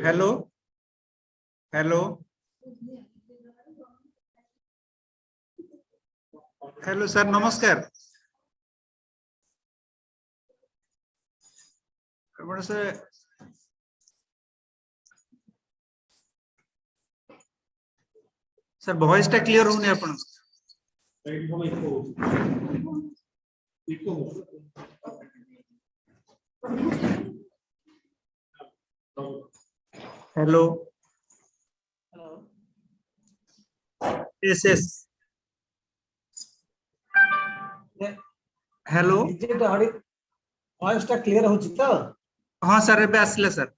Hello. Hello. Hello sir, namaskar. Sir voice टा clear होने अपन hello yes yes hello voice टा clear हो तो हाँ सर एबे आसले सर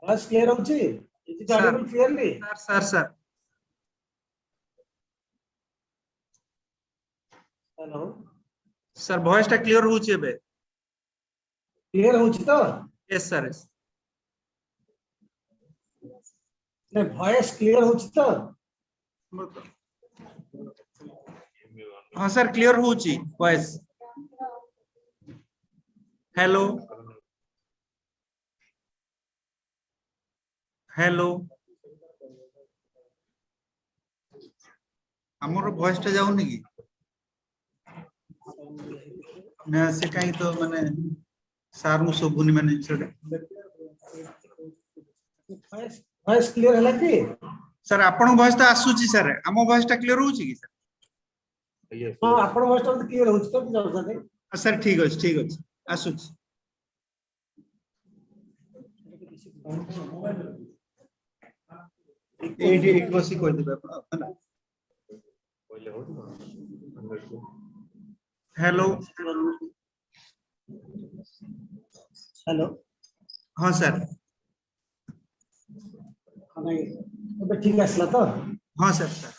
वॉइस क्लियर हो ची is Audible clearly sir sir hello sir voice टा क्लियर हो ची एबे क्लियर हो ची तो यस सर ने वॉइस क्लियर हो ची तो हाँ सर क्लियर हो ची वॉइस हेलो हेलो हमरो वॉइस टा जाउनी की ना से काई तो माने सार मु सबुनी माने छडे वॉइस क्लियर हला की सर आपण वॉइस ता आसुची सर हम वॉइस टा क्लियर होची की सर हां आपण वॉइस टा क्लियर हो तो जाउ सर ठीक अछि आसुची एक बसी कोइ देबे आपण हेलो हेलो हाँ सर अब ठीक आसला तो हाँ सर सर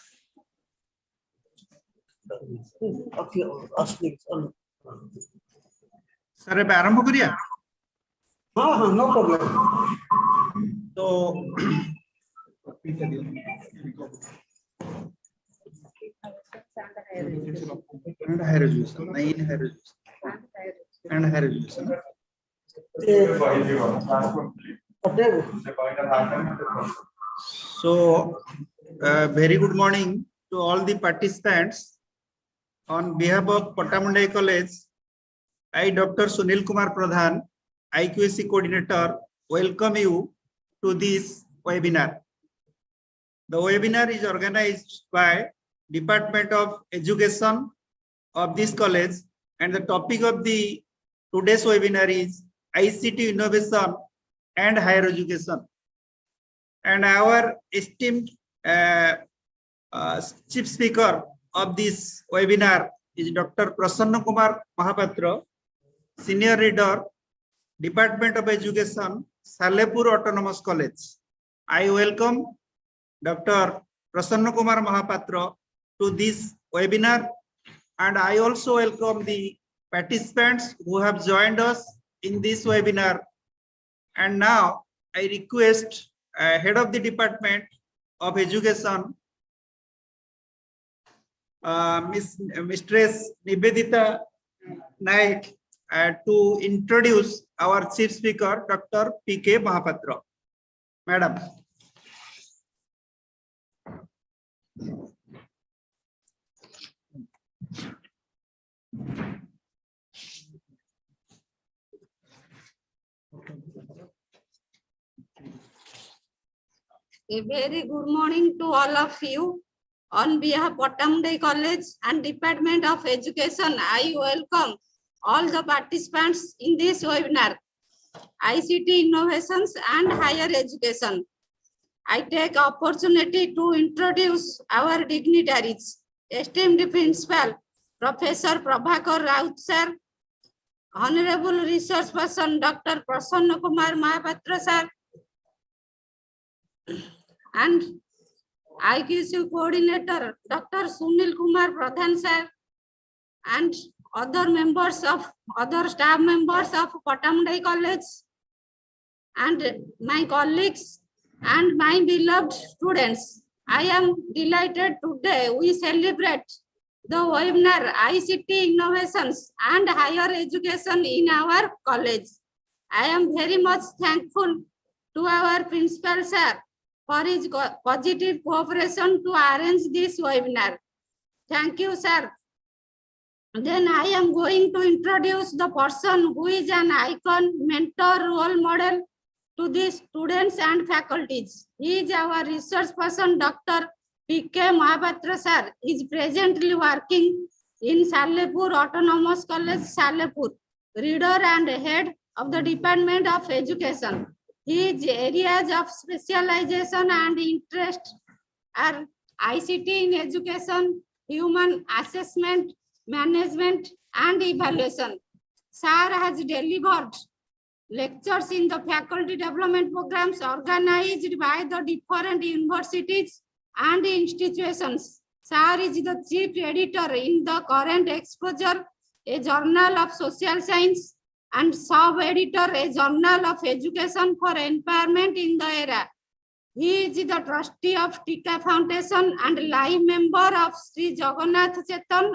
ओके असली सर एबे आरंभ करिया हां हां नो प्रॉब्लम तो and higher education and higher education so very good morning to all the participants. On behalf of Pattamundai College, I Dr. Sunil Kumar Pradhan, IQAC coordinator, welcome you to this webinar. The webinar is organized by Department of Education of this college, and the topic of the today's webinar is ICT innovation and higher education. And our esteemed chief speaker of this webinar is Dr. Prasanna Kumar Mahapatra, Senior Reader, Department of Education, Salepur Autonomous College. I welcome Dr. Prasanna Kumar Mahapatra to this webinar, and I also welcome the participants who have joined us in this webinar. And now I request Head of the Department of Education, Mistress Nivedita Naik, to introduce our chief speaker, Dr. P.K. Mahapatra. Madam. A very good morning to all of you. On behalf of Pattamundai College and Department of Education, I welcome all the participants in this webinar, ICT Innovations and Higher Education. I take opportunity to introduce our dignitaries, esteemed Principal, Professor Prabhakar Raut Sir, Honorable Research Person, Dr. Prasanna Kumar Mahapatra Sir, and IQAC Coordinator, Dr. Sunil Kumar Pradhan Sir, and other members of other staff members of Pattamundai College, and my colleagues and my beloved students. I am delighted today we celebrate the webinar ICT innovations and higher education in our college. I am very much thankful to our principal sir for his positive cooperation to arrange this webinar. Thank you, sir. Then I am going to introduce the person who is an icon, mentor, role model to the students and faculties. He is our research person, Dr. P.K. Mahapatra sir, is presently working in Salepur Autonomous College, Salepur, reader and head of the Department of Education. His areas of specialization and interest are ICT in education, human assessment, management, and evaluation. Sir has delivered lectures in the faculty development programs organized by the different universities and institutions. Sir is the chief editor in the Current Exposure, a journal of social science, and sub-editor, a journal of education for empowerment in the era. He is the trustee of Tika Foundation and live member of Sri Jagannath Chetan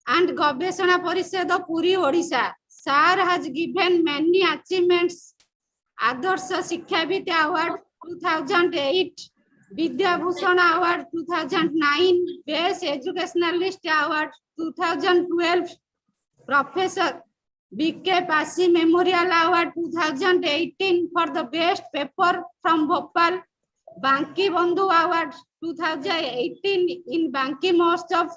and Gaveshana Parishad Puri, Odisha. Sir has given many achievements. Adarsha Shikshavit Award 2008, Vidya Bhushan Award 2009, Best Educationalist Award 2012, Professor B.K. Pasi Memorial Award 2018 for the best paper from Bhopal, Banki Bandhu Award 2018 in Banki Mahotsav,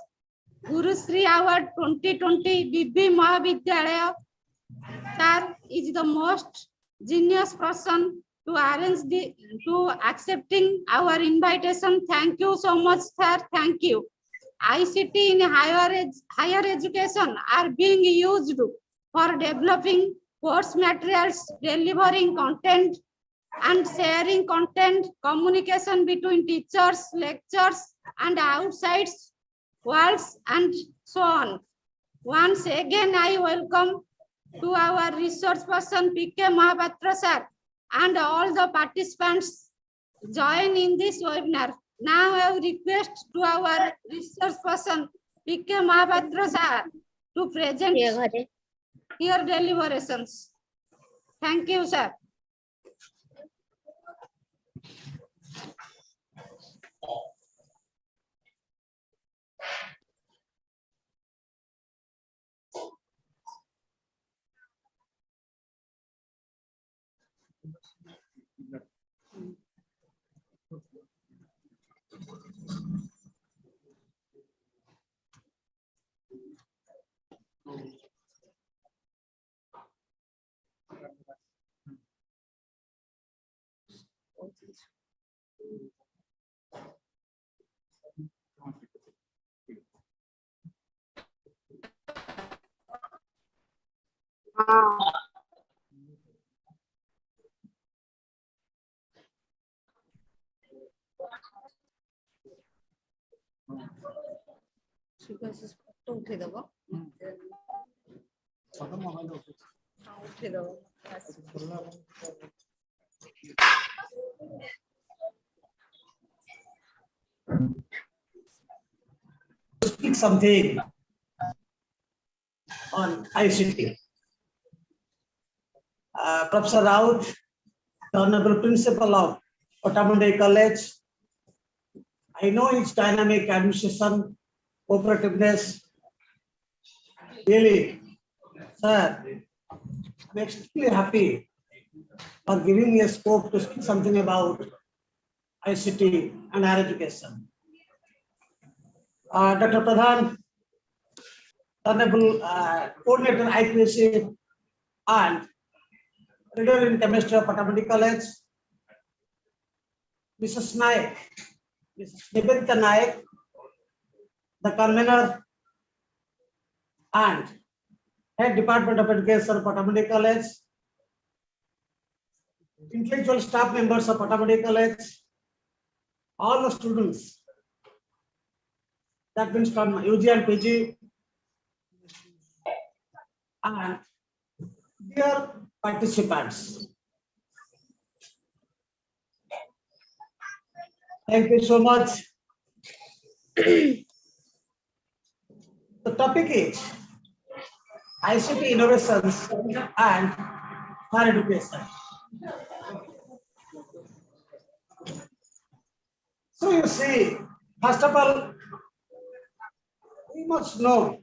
Guru Sri Award 2020, BB Mahavidyalaya. Sir is the most genius person to accepting our invitation. Thank you so much, sir. Thank you. ICT in higher education are being used for developing course materials, delivering content, and sharing content, communication between teachers, lecturers, and outside worlds, and so on. Once again, I welcome to our resource person P.K. Mahapatra sir and all the participants join in this webinar. Now I request to our resource person P.K. Mahapatra sir to present your deliberations. Thank you, sir. Speak something on ICT. Professor Raut, the Honorable Principal of Pattamundai College. I know its dynamic administration, cooperativeness. Really, sir, I'm extremely happy for giving me a scope to speak something about ICT and higher education. Dr. Pradhan, Honorable Coordinator IQAC and Reader in Chemistry of Pattamundai College, Mrs. Naik, Mrs. Nivedita Naik, the convener and Head Department of Education of Pattamundai College, intellectual staff members of Pattamundai College, all the students, that means from UG and PG, and dear participants. Thank you so much The topic is ICT innovations and higher education. So you see, first of all, we must know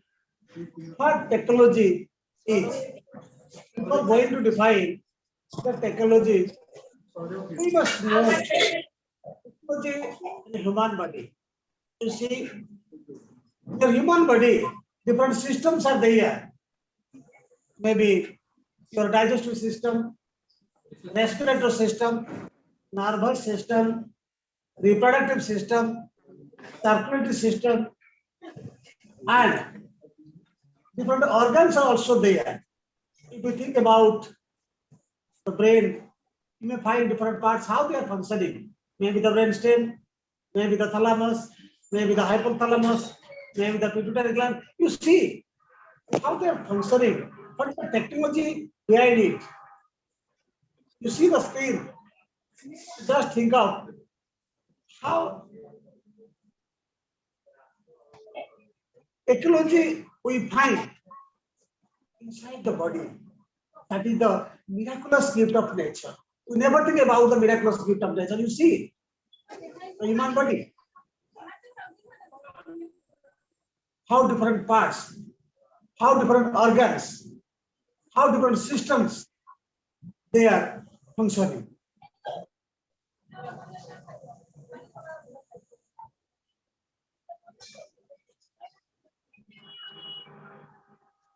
what technology is. Before going to define the technology, we must know technology in the human body. You see, the human body, different systems are there. Maybe your digestive system, respiratory system, nervous system, reproductive system, circulatory system, and different organs are also there. If you think about the brain, you may find different parts, how they are functioning. Maybe the brainstem, maybe the thalamus, maybe the hypothalamus, maybe the pituitary gland. You see how they are functioning. What is the technology behind it? You see the screen. Just think of how technology we find inside the body. That is the miraculous gift of nature. We never think about the miraculous gift of nature. You see, the human body, how different parts, how different organs, how different systems they are functioning.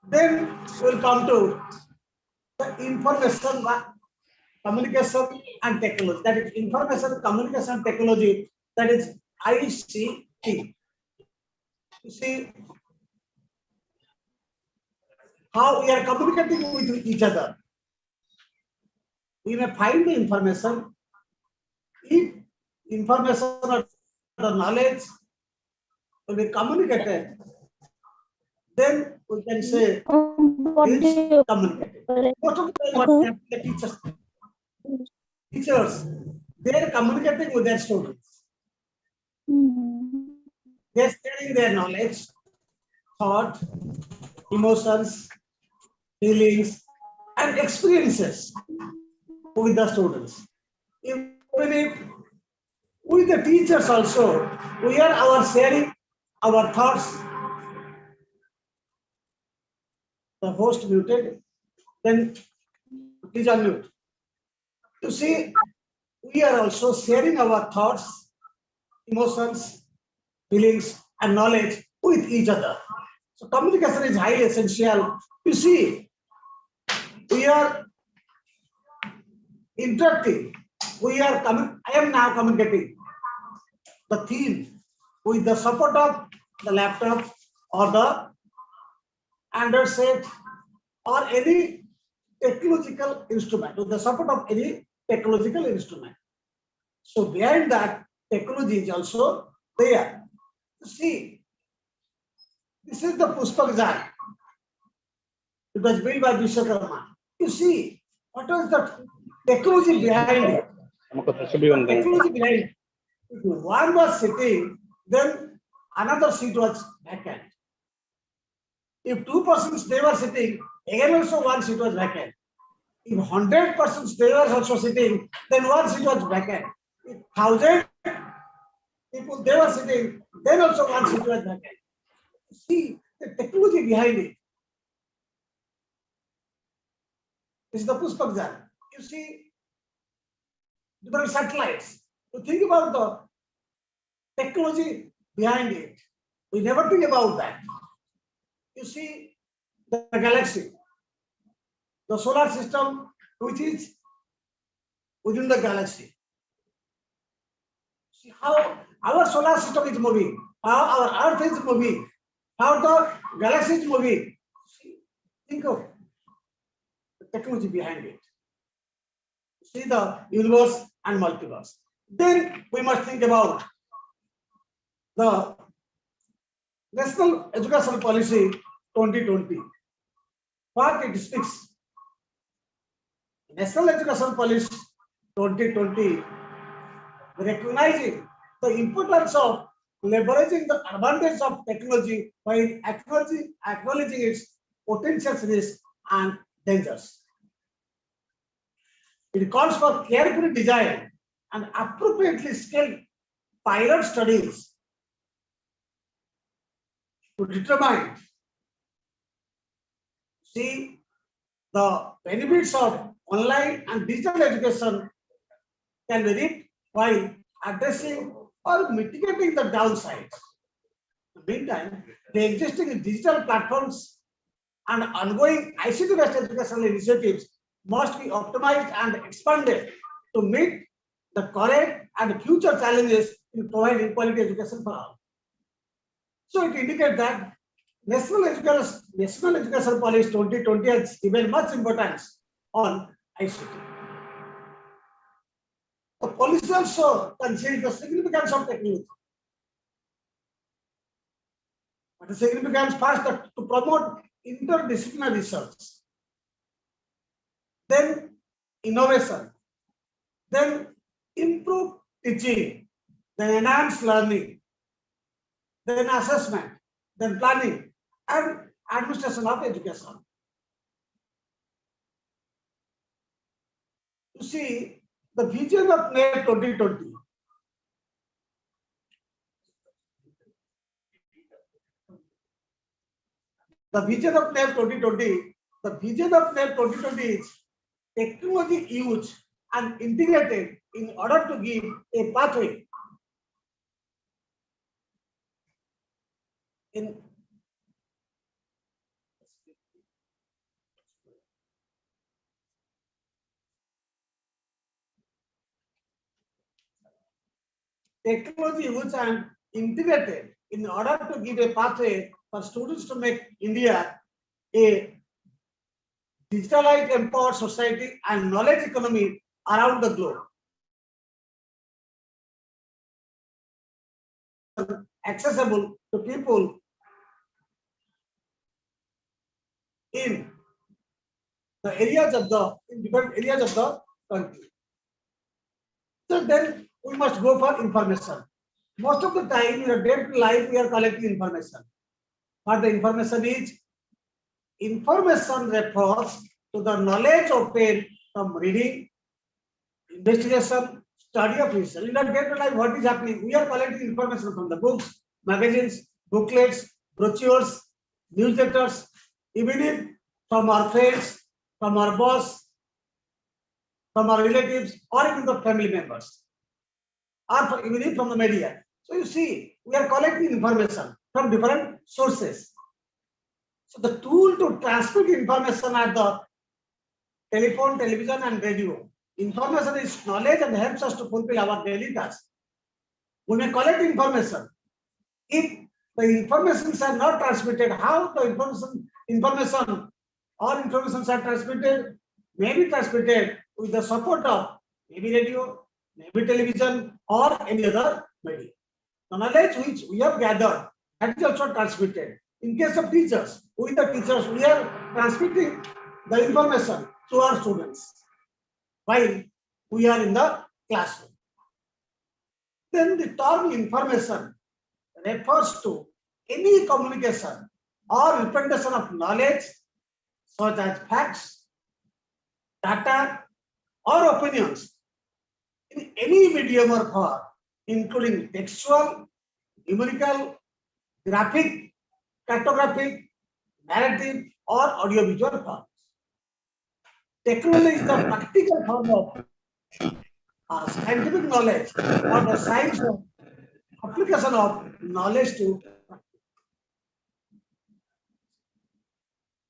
Then we'll come to the information communication and technology. That is information communication technology. That is ICT. You see how we are communicating with each other. We may find the information. If information or the knowledge will be communicated, then we can say it's communicated. Most of the time, what happens, the teachers, they are communicating with their students. They are sharing their knowledge, thought, emotions, feelings, and experiences with the students. Even if with the teachers also, we are sharing our thoughts. The host muted, then please unmute. You see, we are also sharing our thoughts, emotions, feelings, and knowledge with each other. So communication is highly essential. You see, we are interacting. I am now communicating the theme with the support of the laptop or the Android set or any technological instrument, with the support of any technological instrument. So behind that, technology is also there. See, this is the Pushpak Jan. It was built by Vishwakarma. You see, what was the technology behind it? The technology behind it. If one was sitting, then another seat was vacant. If 2 persons they were sitting, again also one seat was vacant. If 100 persons they were also sitting, then one seat was vacant. If 1,000 people they were sitting, then also one seat was vacant. See the technology behind it. This is the Pushpak Jan. You see different satellites. You think about the technology behind it. We never think about that. You see the galaxy, the solar system, which is within the galaxy. See how our solar system is moving, how our Earth is moving, how the galaxy is moving. See, think of the technology behind it. See the universe and multiverse. Then we must think about the National Education Policy 2020. What it speaks. National Education Policy 2020 recognizing the importance of leveraging the advantage of technology while acknowledging its potential risks and dangers. It calls for carefully designed and appropriately scaled pilot studies to determine, see, the benefits of online and digital education can be reaped while addressing or mitigating the downsides. In the meantime, the existing digital platforms and ongoing ICT-based educational initiatives must be optimized and expanded to meet the current and future challenges in providing quality education for all. So it indicates that National Education Policy 2020 has given much importance on ICT. The policy also considers the significance of technology. But the significance first to promote interdisciplinary research, then innovation, then improve teaching, then enhance learning, then assessment, then planning and administration of education. You see, the vision of NEP 2020 is technology used and integrated in order to give a pathway in technology used and integrated in order to give a pathway for students to make India a digitalized empowered society and knowledge economy around the globe. Accessible to people in the areas of different areas of the country. So then we must go for information. Most of the time in our day-to-day life we are collecting information. What the information is? Information refers to the knowledge obtained from reading, investigation, study of research. In our day-to-day life, what is happening? We are collecting information from the books, magazines, booklets, brochures, newsletters, even from our friends, from our boss, from our relatives, or even the family members, or even from the media. So you see, we are collecting information from different sources. So the tool to transmit information are the telephone, television, and radio. Information is knowledge and helps us to fulfill our daily tasks. We may collect information. If the informations are not transmitted, how the information are transmitted, may be transmitted with the support of maybe radio, maybe television, or any other media. The knowledge which we have gathered, that is also transmitted. In case of teachers, with the teachers, we are transmitting the information to our students while we are in the classroom. Then the term information refers to any communication or representation of knowledge such as facts, data, or opinions in any medium or form, including textual, numerical, graphic, cartographic, narrative, or audiovisual forms. Technology is the practical form of scientific knowledge or the science of application of knowledge to practice.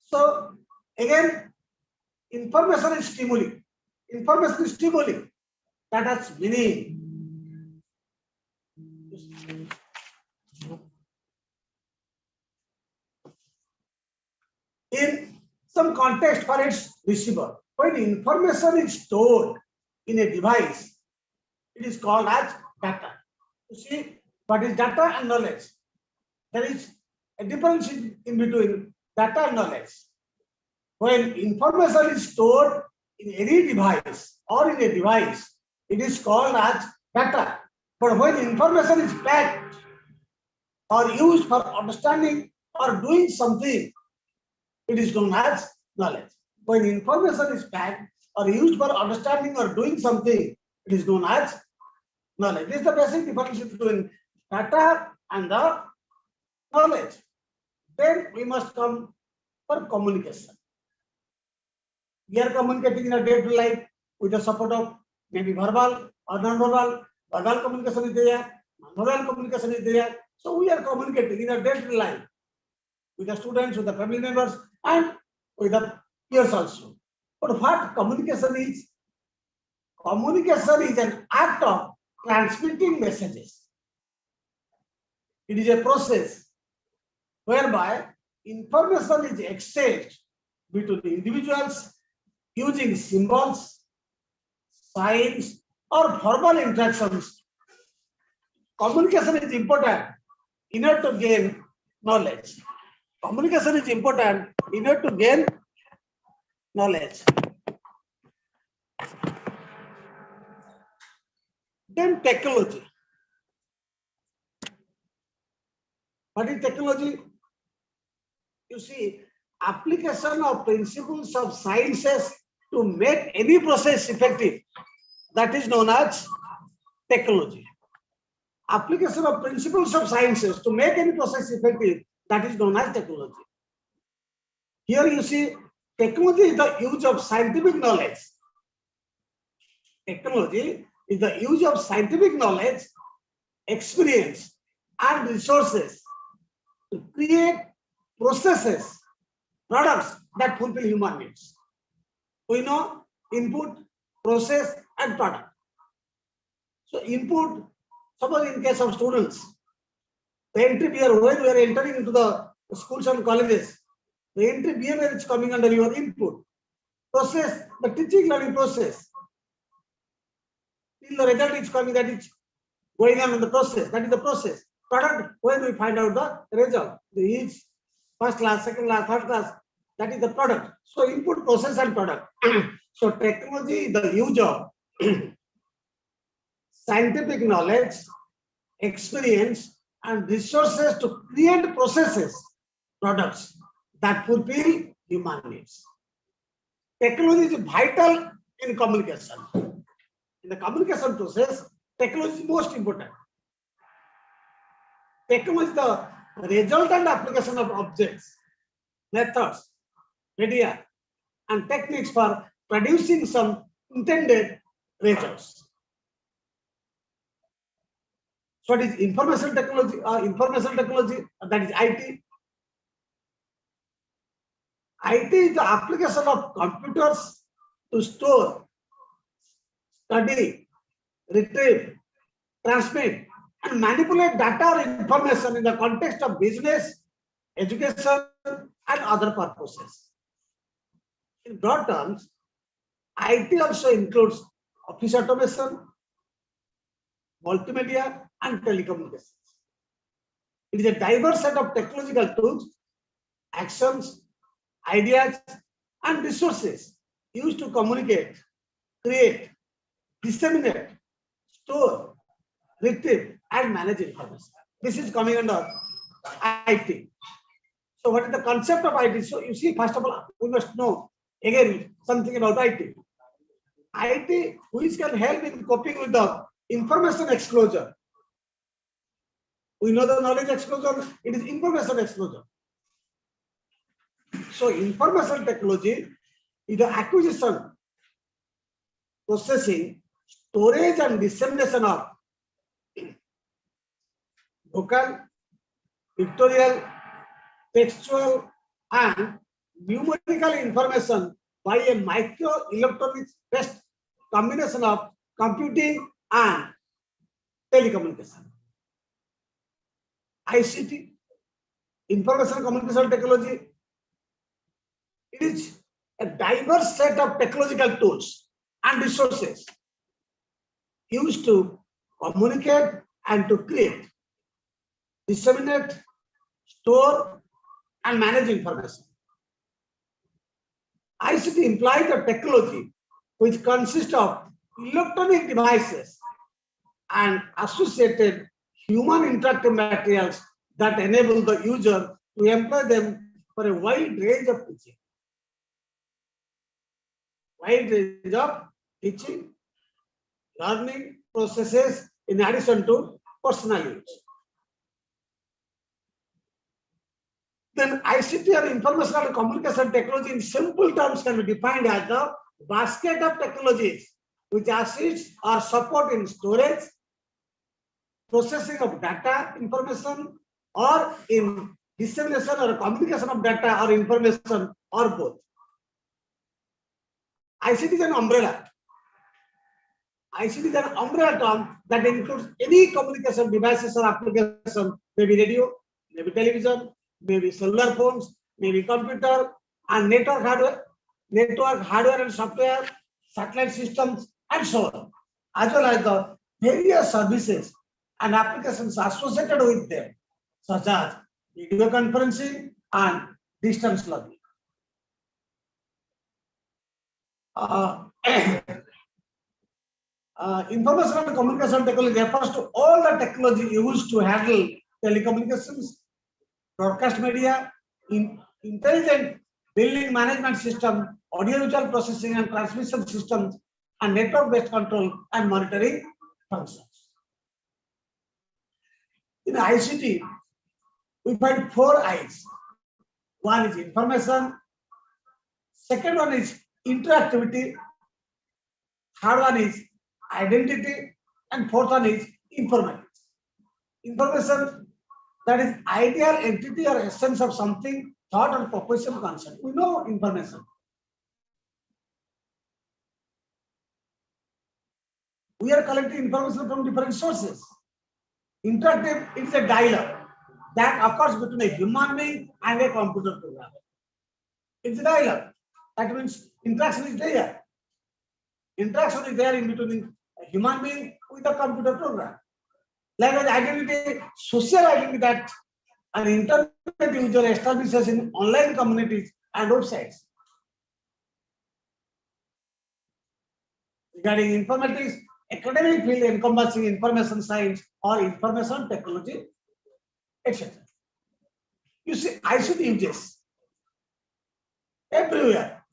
So again, information is stimuli. Information is stimuli that has meaning. In some context for its receiver, when information is stored in a device, it is called as data. You see, what is data and knowledge? There is a difference in between data and knowledge. When information is stored in any device or in a device, it is called as data. But when information is packed or used for understanding or doing something, it is known as knowledge. When information is packed or used for understanding or doing something, it is known as knowledge. This is the basic difference between data and the knowledge. Then we must come for communication. We are communicating in a day-to-day life with the support of maybe verbal or non-verbal. Verbal communication is there, non-verbal communication is there. So we are communicating in a day-to-day life with the students, with the family members, and with the peers also. But what communication is? Communication is an act of transmitting messages. It is a process whereby information is exchanged between individuals using symbols, signs, or verbal interactions. Communication is important in order to gain knowledge. Communication is important in order to gain knowledge. Then technology. What is technology? You see, application of principles of sciences to make any process effective. That is known as technology. Application of principles of sciences to make any process effective. That is known as technology. Here you see, technology is the use of scientific knowledge. Technology is the use of scientific knowledge, experience, and resources to create processes, products that fulfill human needs. We know input, process, and product. So input, suppose in case of students, the entry behavior, when we are entering into the schools and colleges, the entry behavior is coming under your input. Process, the teaching learning process. Till the result is coming, that is going on in the process. That is the process. Product, when we find out the result, the first class, second class, third class, that is the product. So input, process, and product. So technology is the use of scientific knowledge, experience, and resources to create processes, products that fulfill human needs. Technology is vital in communication. In the communication process, technology is most important. Technology is the resultant application of objects, methods, media, and techniques for producing some intended results. So what is information technology? That is IT. IT is the application of computers to store, study, retrieve, transmit, and manipulate data or information in the context of business, education, and other purposes. In broad terms, IT also includes office automation, multimedia, and telecommunications. It is a diverse set of technological tools, actions, ideas, and resources used to communicate, create, disseminate, store, retrieve, and manage information. This is coming under IT. So what is the concept of IT? So you see, first of all, we must know again something about IT. IT, which can help in coping with the information explosion. We know the knowledge explosion, it is information explosion. So information technology is the acquisition, processing, storage, and dissemination of vocal, pictorial, textual, and numerical information by a microelectronics based combination of computing and telecommunication. ICT, information communication technology, it is a diverse set of technological tools and resources used to communicate and to create, disseminate, store, and manage information. ICT implies a technology which consists of electronic devices and associated human interactive materials that enable the user to employ them for a wide range of teaching. Wide range of teaching, learning processes in addition to personal use. Then ICT or information and communication technology in simple terms can be defined as the basket of technologies which assists or support in storage, processing of data information, or in dissemination or communication of data or information, or both. ICT is an umbrella. ICT is an umbrella term that includes any communication devices or application, maybe radio, maybe television, maybe cellular phones, maybe computer, and network hardware and software, satellite systems, and so on, as well as the various services and applications associated with them, such as video conferencing and distance learning. Information and communication technology refers to all the technology used to handle telecommunications, broadcast media, intelligent building management system, audiovisual processing and transmission systems, and network-based control and monitoring functions. In ICT, we find 4 I's. One is information, second one is interactivity, third one is identity, and fourth one is informatics. Information, that is ideal entity or essence of something, thought or proposition concept. We know information. We are collecting information from different sources. Interactive is a dialogue that occurs between a human being and a computer program. It's a dialogue. That means interaction is there. Interaction is there in between a human being with a computer program. Like identity, social identity that an internet user establishes in online communities and websites. Regarding informatics, academic field encompassing information science or information technology, etc. You see, ICT uses everywhere.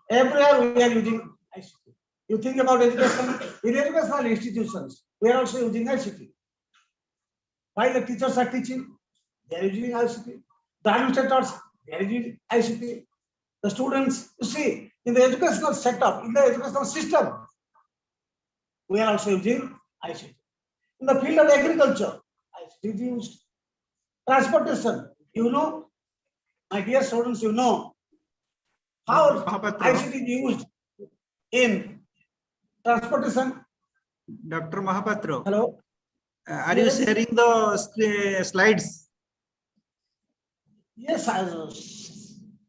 Everywhere we are using ICT. You think about education, in educational institutions, we are also using ICT. While the teachers are teaching, they are using ICT. The administrators, they are using ICT. The students, you see, in the educational setup, in the educational system, we are also using ICT. In the field of agriculture, ICT is used. Transportation, you know, my dear students, you know how ICT is used in transportation. Dr. Mahapatra. Hello. Are you sharing the slides? Yes,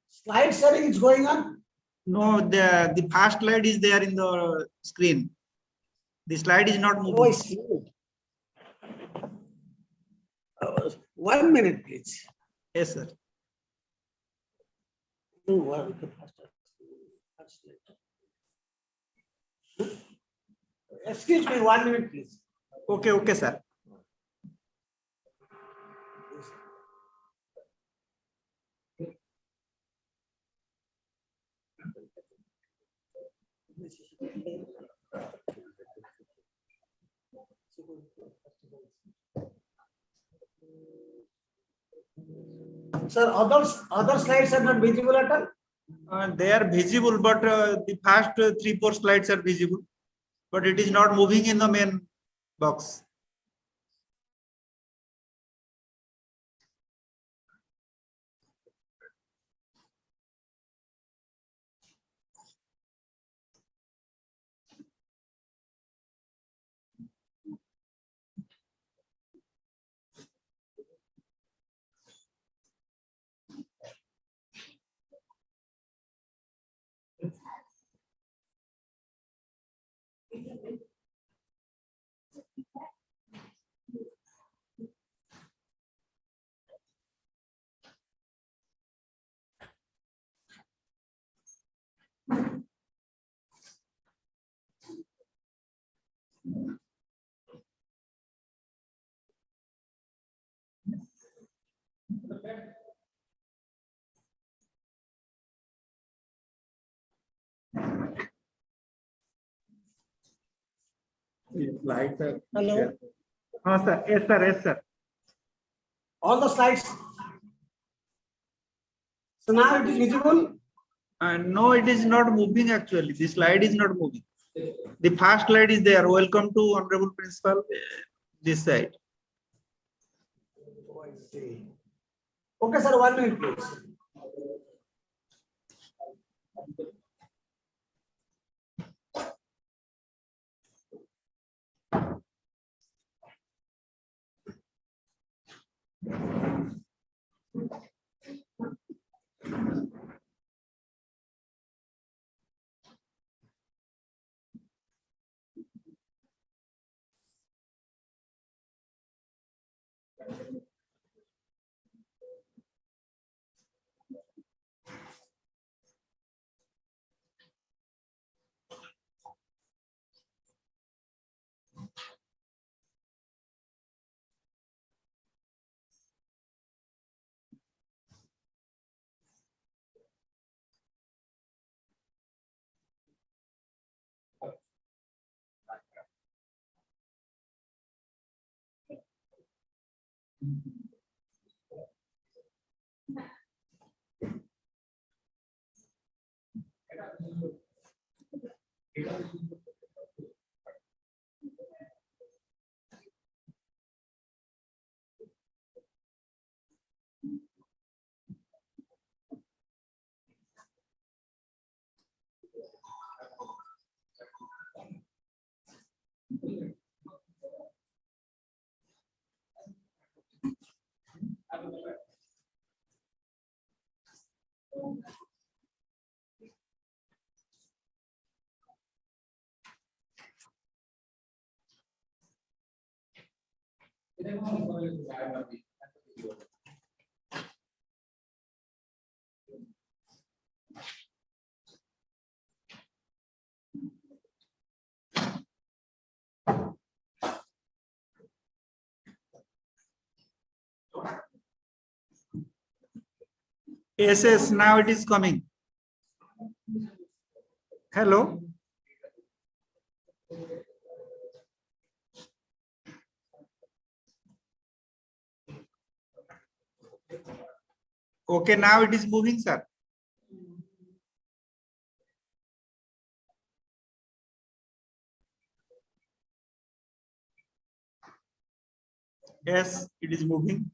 slide sharing is going on. No, the first slide is there in the screen. The slide is not moving. Oh, I see. 1 minute, please. Yes, sir. Excuse me, 1 minute, please. Okay, okay, sir. Sir, other slides are not visible at all. They are visible, but the first 3-4 slides are visible, but it is not moving in the main box. Slides are Hello. there. Sir. Yes, sir. Yes, sir. All the slides. So now it is visible. No, it is not moving actually. The slide is not moving. The first slide is there. Welcome to Honorable Principal. This side. Oh, I see. Okay, sir, 1 minute, please. Yes, yes. Now it is coming. Hello. Okay, now it is moving, sir. Yes, it is moving.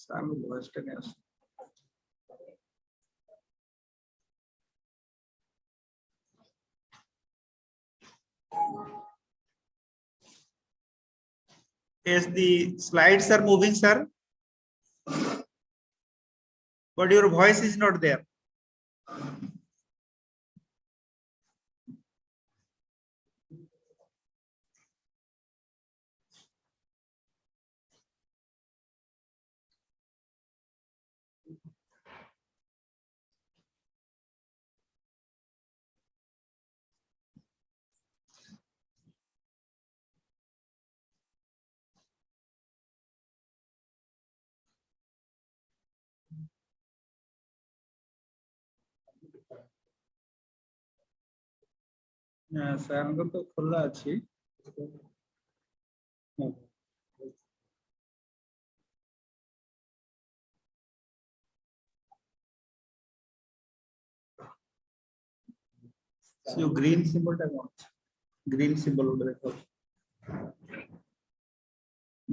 Some voice টা নিয়ে আসো। Yes, the slides are moving, sir. But your voice is not there. Sir তো খোলা আছে। So green symbol টা কোন? Green symbol would record.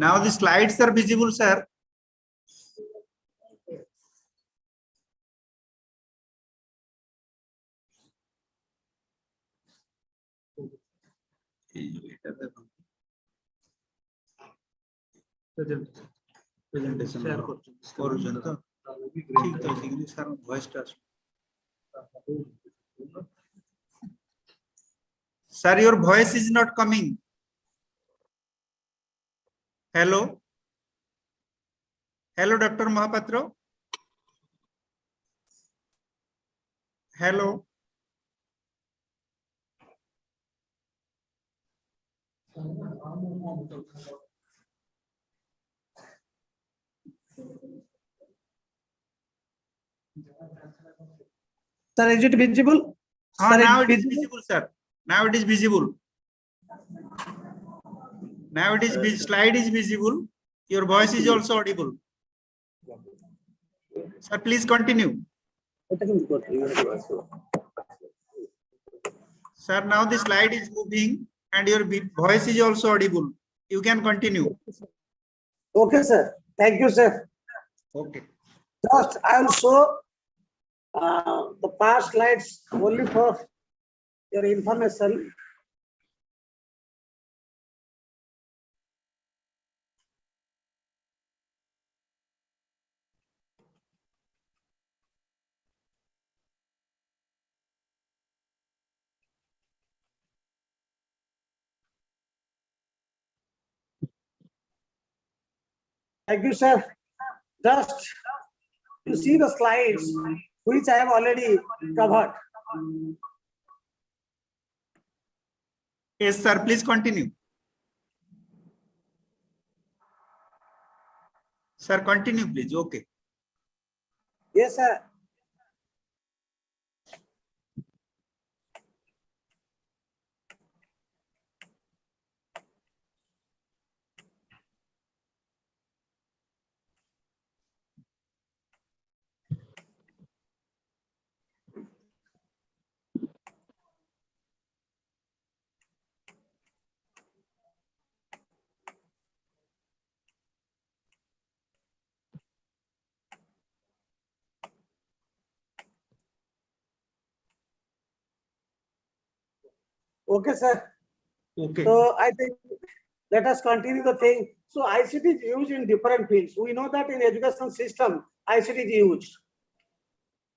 Now the slides are visible, sir. Presentation share করছেন তো ঠিক তো আছে কিন্তু স্যার ভয়েসটা Sir, your voice is not coming. Hello. Hello, Dr. Mahapatra. Hello. Sir, is it visible? Sir, Now it is visible, sir. Now it is visible. Now it is slide is visible. Your voice is also audible. Sir, please continue. Sir, now the slide is moving and your voice is also audible. You can continue. Okay, sir. Thank you, sir. Okay. Just I will show the past slides only for your information. Thank you, sir. Just to see the slides which I have already covered. Yes, sir. Please continue. Sir, continue, please. Okay. Yes, sir. Okay, sir. Okay. So I think let us continue the thing. So ICT is used in different fields. We know that in education system, ICT is used.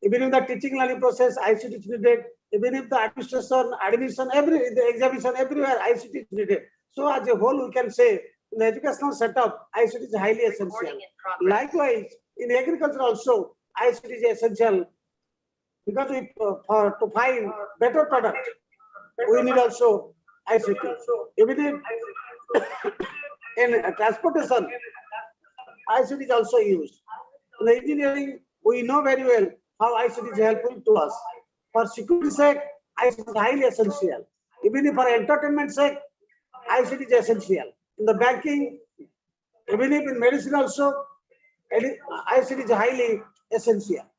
Even in the teaching learning process, ICT is needed. Even if the administration, admission, the examination, everywhere ICT is needed. So as a whole, we can say in the educational setup, ICT is highly essential. Likewise, in agriculture also, ICT is essential because to find better product, we need also ICT. Even if in transportation, ICT is also used. In engineering, we know very well how ICT is helpful to us. For security sake, ICT is highly essential. Even if for entertainment sake, ICT is essential. In the banking, even if in medicine also, ICT is highly essential.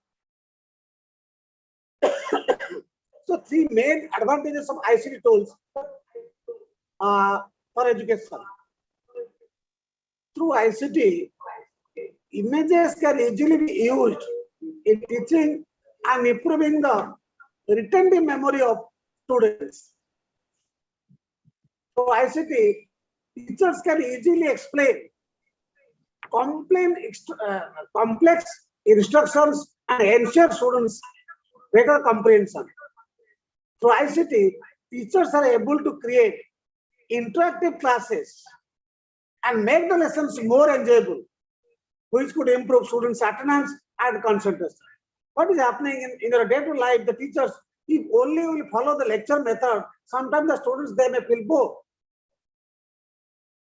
So three main advantages of ICT tools for education. Through ICT, images can easily be used in teaching and improving the retentive memory of students. So ICT, teachers can easily explain complex instructions and ensure students better comprehension. Through ICT, teachers are able to create interactive classes and make the lessons more enjoyable, which could improve students' attendance and concentration. What is happening in your day-to-day life, the teachers, if only will follow the lecture method, sometimes the students, they may feel bored.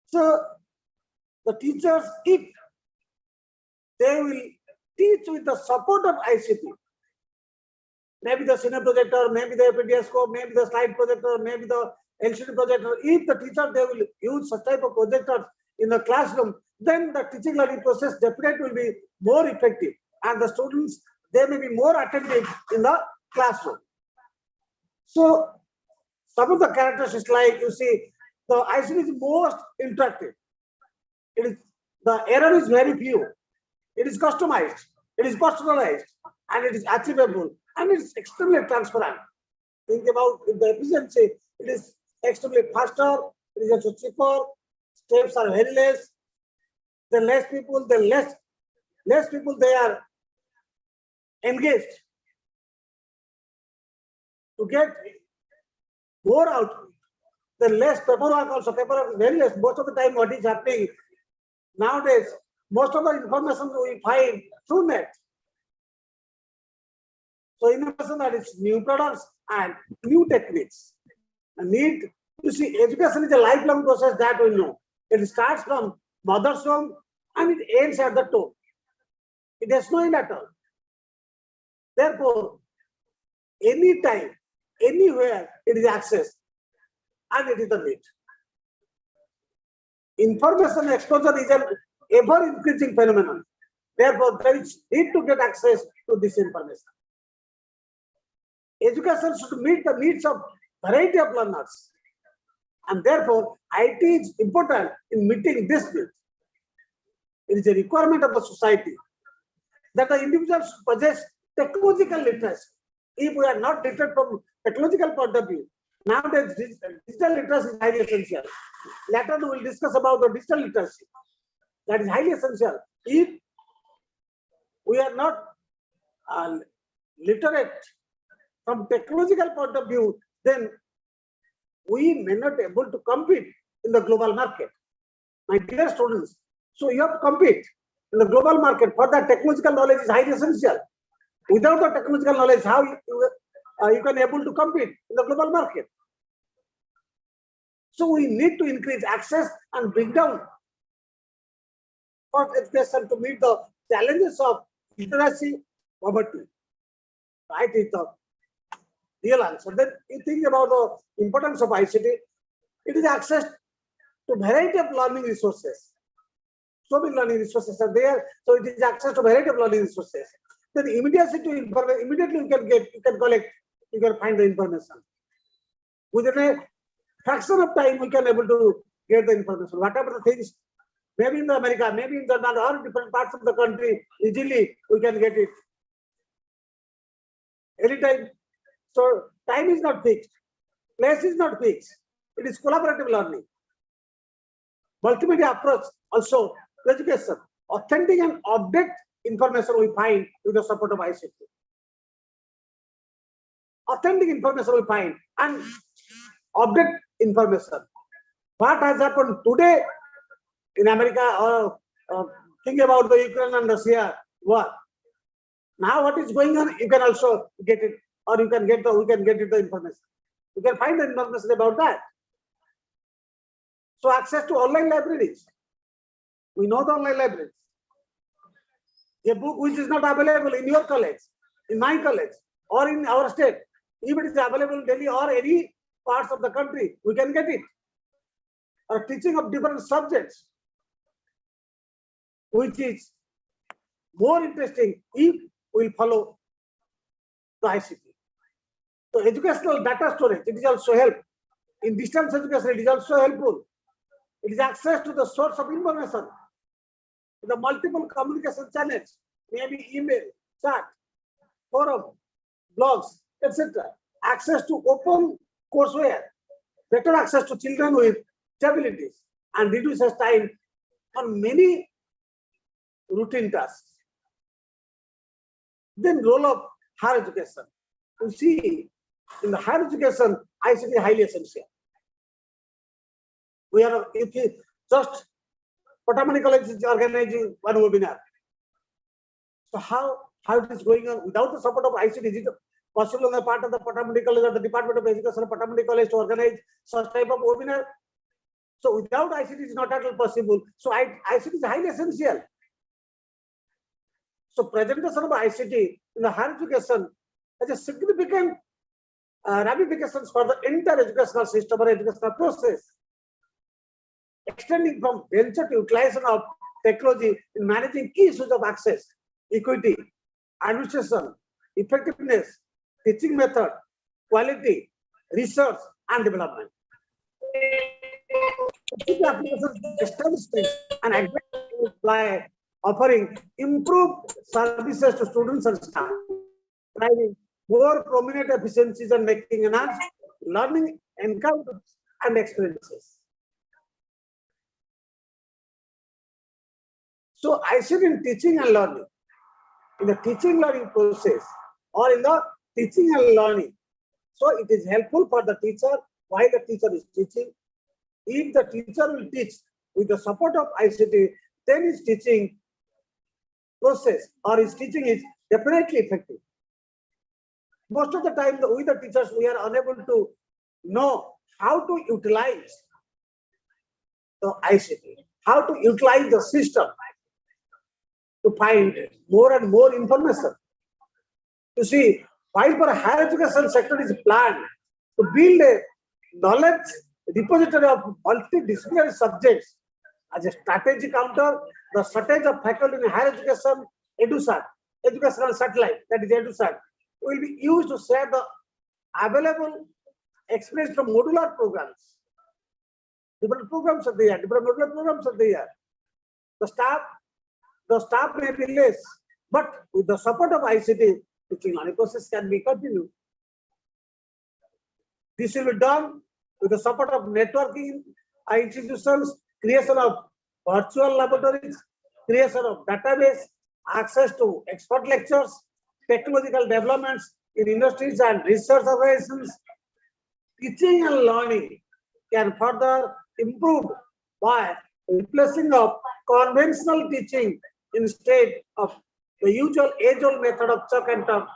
So the teachers, if they will teach with the support of ICT, maybe the cine projector, maybe the PDScope, maybe the slide projector, maybe the LCD projector, if the teacher, they will use such type of projectors in the classroom, then the teaching learning process definitely will be more effective and the students, they may be more attentive in the classroom. So some of the characteristics, like you see, the ICT is most interactive. It is, the error is very few. It is customized, it is personalized, and it is achievable, and it is extremely transparent. Think about the efficiency, it is extremely faster, it is also cheaper, steps are very less, the less people, the less people they are engaged to get more output. The less paperwork also, paperwork is very less. Most of the time what is happening nowadays, most of the information we find through net. So innovation, that is new products and new techniques. And need, you see, education is a lifelong process, that we know. It starts from mother's home and it ends at the toe. It has no end at all. Therefore, anytime, anywhere it is accessed, and it is the need. Information exposure is an ever increasing phenomenon. Therefore, there is need to get access to this information. Education should meet the needs of variety of learners, and therefore IT is important in meeting this need. It is a requirement of the society that the individuals possess technological literacy. If we are not literate from technological point of view, nowadays digital literacy is highly essential. Later we will discuss about the digital literacy. That is highly essential. If we are not literate from technological point of view, then we may not be able to compete in the global market. My dear students, so you have to compete in the global market. For that, technological knowledge is highly essential. Without the technological knowledge, how you can able to compete in the global market? So we need to increase access and bring down for education to meet the challenges of literacy, poverty. Right? Is the real answer. Then you think about the importance of ICT. It is access to variety of learning resources. So many learning resources are there. So it is access to variety of learning resources. Then immediately you can get, you can collect, you can find the information. Within a fraction of time, we can able to get the information. Whatever the things, maybe in the America, maybe in the other different parts of the country, easily we can get it. Anytime. So time is not fixed. Place is not fixed. It is collaborative learning. Multimedia approach also to education. Authentic and update information we find with the support of ICT. Authentic information we find and update information. What has happened today in America, or think about the Ukraine and Russia war. Now what is going on, you can also get it, or you can get the, we can get it the information. You can find the information about that. So access to online libraries. We know the online libraries. A book which is not available in your college, in my college, or in our state, if it is available in Delhi or any parts of the country, we can get it. Or teaching of different subjects, which is more interesting if we follow the ICT. So educational data storage, it is also help. In distance education, it is also helpful. It is access to the source of information, the multiple communication channels, maybe email, chat, forum, blogs, etc. Access to open courseware, better access to children with disabilities, and reduces time on many routine tasks. Then role of higher education. You see, in the higher education, ICT is highly essential. We are, if you just Pattamundai College is organizing one webinar. So how it is going on without the support of ICT? Is it possible on the part of the Pattamundai College or the Department of Education of Pattamundai College to organize such type of webinar? So without ICT, it is not at all possible. So ICT is highly essential. So presentation of ICT in the higher education has a significant ramifications for the entire educational system or educational process, extending from venture to utilization of technology in managing key issues of access, equity, administration, effectiveness, teaching method, quality, research, and development. And by offering improved services to students and staff, driving more prominent efficiencies and making enhanced learning encounters and experiences. So ICT in teaching and learning, in the teaching learning process or in the teaching and learning. So it is helpful for the teacher while the teacher is teaching. If the teacher will teach with the support of ICT, then his teaching process or his teaching is definitely effective. Most of the time, with the teachers, we are unable to know how to utilize the ICT, how to utilize the system to find more and more information. You see, while for a higher education sector is planned to build a knowledge repository of multidisciplinary subjects as a strategy counter the shortage of faculty in higher education, EduSat, educational satellite, that is EduSat, will be used to share the available experience from modular programs. Different programs are there, different modular programs are there. The staff may be less, but with the support of ICT, teaching learning process can be continued. This will be done with the support of networking institutions, creation of virtual laboratories, creation of database, access to expert lectures, technological developments in industries and research organizations. Teaching and learning can further improve by replacing of conventional teaching instead of the usual age-old method of chalk and talk.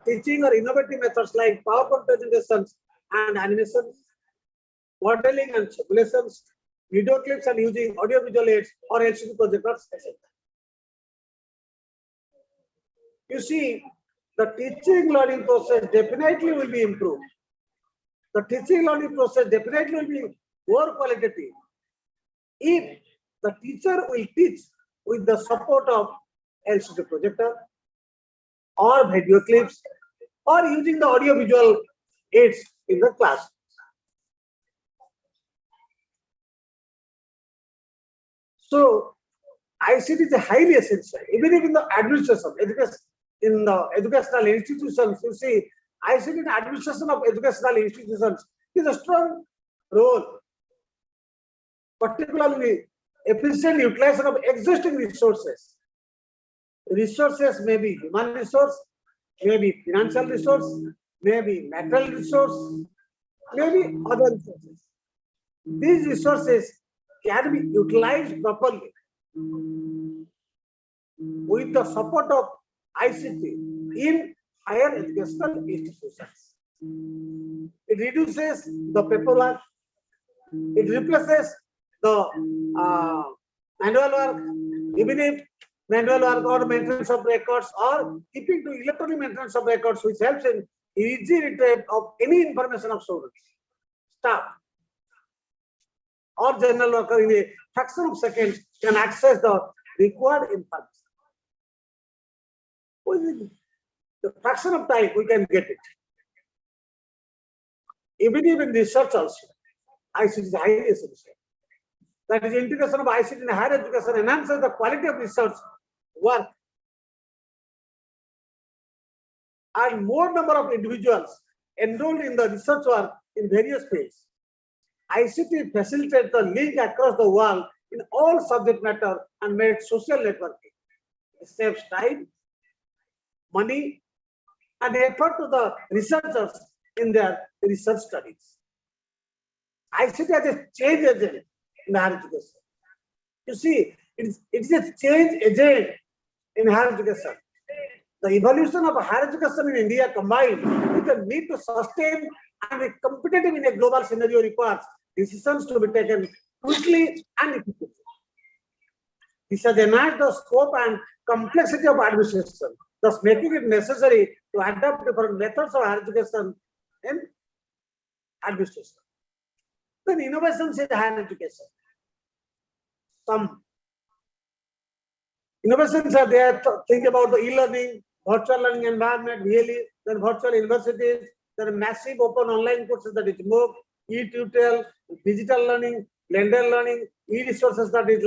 Teaching or innovative methods like PowerPoint presentations and animations, modeling and simulations, video clips and using audio-visual aids or LCD projectors, etc. You see, the teaching learning process definitely will be improved. The teaching learning process definitely will be more qualitative if the teacher will teach with the support of LCD projector or video clips or using the audio visual aids in the class. So ICT is highly essential, even if in the administration, in the educational institutions, you see, ICT in administration of educational institutions is a strong role, particularly efficient utilization of existing resources. Resources may be human resource, may be financial resource, may be material resource, may be other resources. These resources can be utilized properly with the support of ICT in higher educational institutions. It reduces the paperwork, it replaces the manual work, even if manual work or maintenance of records or keeping to electronic maintenance of records, which helps in easy retrieval of any information of students, staff, or general worker in a fraction of seconds can access the required information. Within the fraction of time we can get it. Even in research also, ICT is highly essential. That is, integration of ICT in higher education enhances the quality of research work, and more number of individuals enrolled in the research work in various fields. ICT facilitates the link across the world in all subject matter and made social networking. It saves time, money, and effort to the researchers in their research studies. ICT has a change agent in higher education. You see, it is a change agent in higher education. The evolution of higher education in India combined with the need to sustain and be competitive in a global scenario requires decisions to be taken quickly and effectively. This has enhanced the scope and complexity of administration, thus making it necessary to adapt different methods of higher education in administration. Then innovations in higher education. Some innovations are there. Think about the e-learning, virtual learning environment, really, then virtual universities, there are massive open online courses, that is MOOC, e-tutorial, digital learning, blended learning, e-resources, that is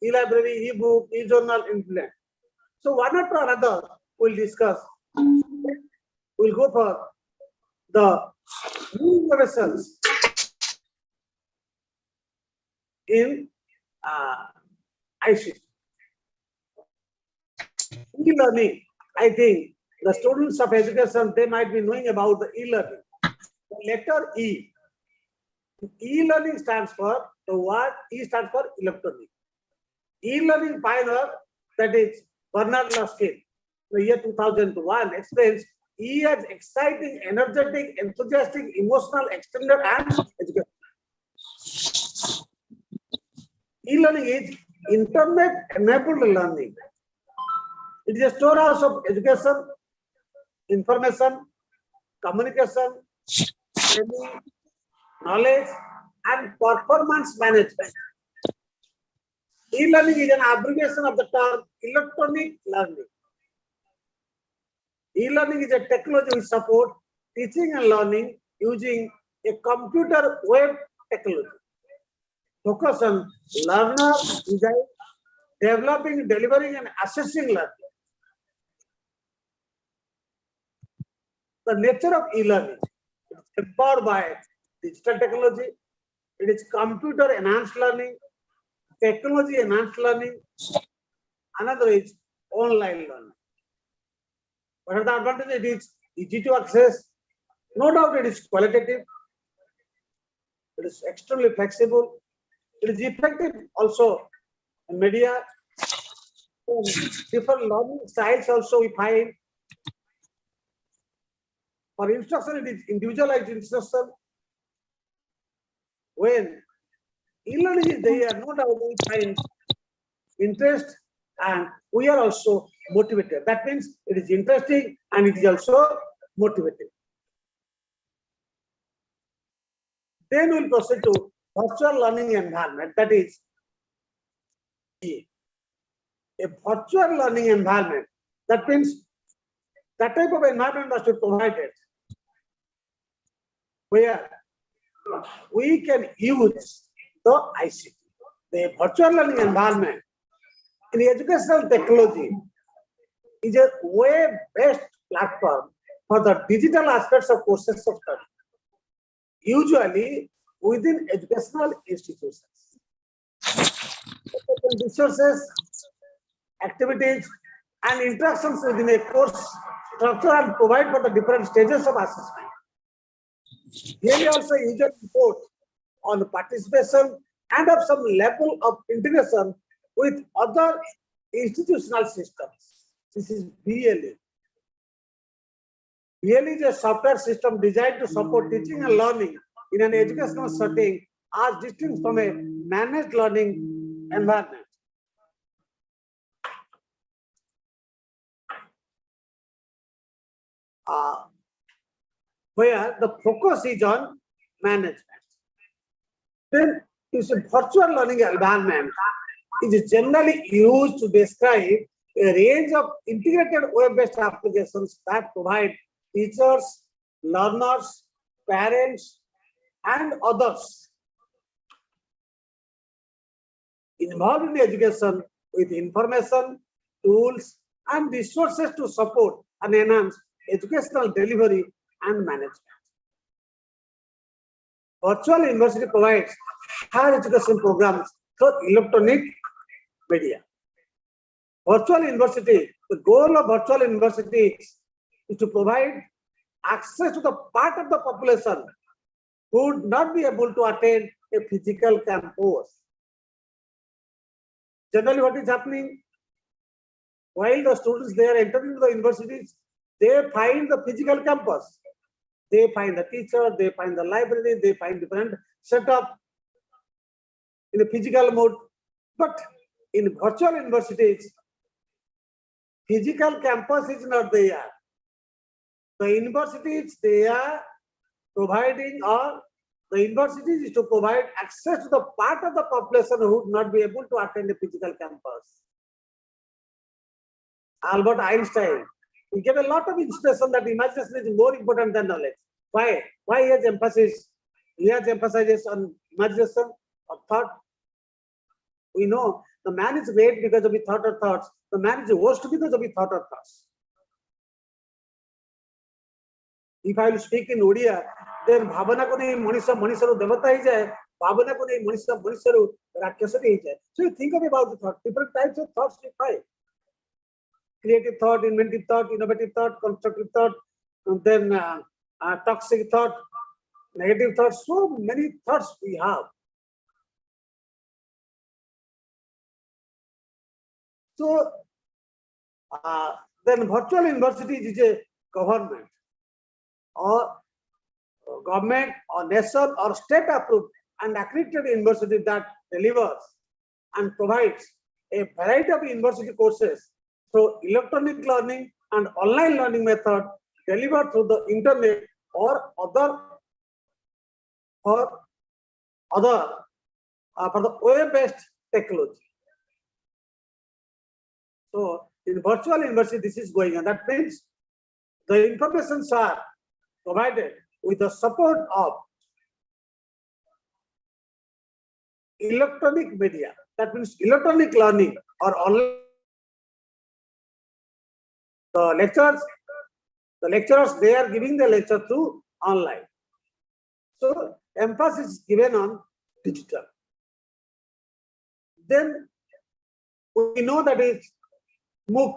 e-library, e-book, e-journal, internet. So one after another we'll discuss. We'll go for the new innovations in ICT. E-learning, I think the students of education, they might be knowing about the e-learning. The letter E. E-learning stands for, the word E stands for electronic. E-learning pioneer, that is Bernard Laskin, the year 2001, explains E as exciting, energetic, enthusiastic, emotional, extended, and educational. E-learning is internet-enabled learning. It is a storehouse of education. information, communication, training, knowledge, and performance management. E-learning is an abbreviation of the term electronic learning. E-learning is a technology which supports teaching and learning using a computer web technology. Focus on learner design, developing, delivering, and assessing learning. The nature of e-learning is empowered by digital technology. It is computer-enhanced learning, technology-enhanced learning. Another is online learning. What are the advantages? It is easy to access. No doubt it is qualitative. It is extremely flexible. It is effective also in media. Different learning styles also we find. For instruction, it is individualized instruction. When e-learning is there, no doubt we find interest and we are also motivated. That means it is interesting and it is also motivating. Then we'll proceed to virtual learning environment. That is a virtual learning environment. That means that type of environment must be provided where we can use the ICT. The virtual learning environment in educational technology is a web-based platform for the digital aspects of courses of study, usually within educational institutions. Resources, activities, and interactions within a course structure and provide for the different stages of assessment. Here also usually report on participation and of some level of integration with other institutional systems. This is BLE. BLE is a software system designed to support teaching and learning in an educational setting as distinct from a managed learning environment. Where the focus is on management. Then is a virtual learning environment is generally used to describe a range of integrated web-based applications that provide teachers, learners, parents, and others involved in education with information, tools, and resources to support and enhance educational delivery and management. Virtual university provides higher education programs through electronic media. Virtual university, the goal of virtual university is to provide access to the part of the population who would not be able to attend a physical campus. Generally, what is happening? While the students they are entering the universities, they find the physical campus. They find the teacher, they find the library, they find different setup in a physical mode. But in virtual universities, physical campus is not there. The universities they are providing, or the universities is to provide access to the part of the population who would not be able to attend a physical campus. Albert Einstein, we get a lot of inspiration that imagination is more important than knowledge. Why? Why he has emphasis? He has emphasizes on imagination or thought. We know the man is great because of his thought or thoughts. The man is worst because of his thought or thoughts. If I will speak in Odia, then Bhavana ko nahi Manisha Manisharu Devata hi jaye, Bhavana ko nahi Manisha Manisharu Rakshasa hi jaye. So you think about the thought, different types of thoughts we find. Creative thought, inventive thought, innovative thought, constructive thought, and then toxic thought, negative thought. So many thoughts we have. So then virtual universities is a government or nation or state approved and accredited university that delivers and provides a variety of university courses through electronic learning and online learning method delivered through the internet or other for the web-based technology. So in virtual university, this is going on. That means the informations are provided with the support of electronic media. That means electronic learning or online. The lecturers, they are giving the lecture through online. So emphasis is given on digital. Then we know that is MOOC,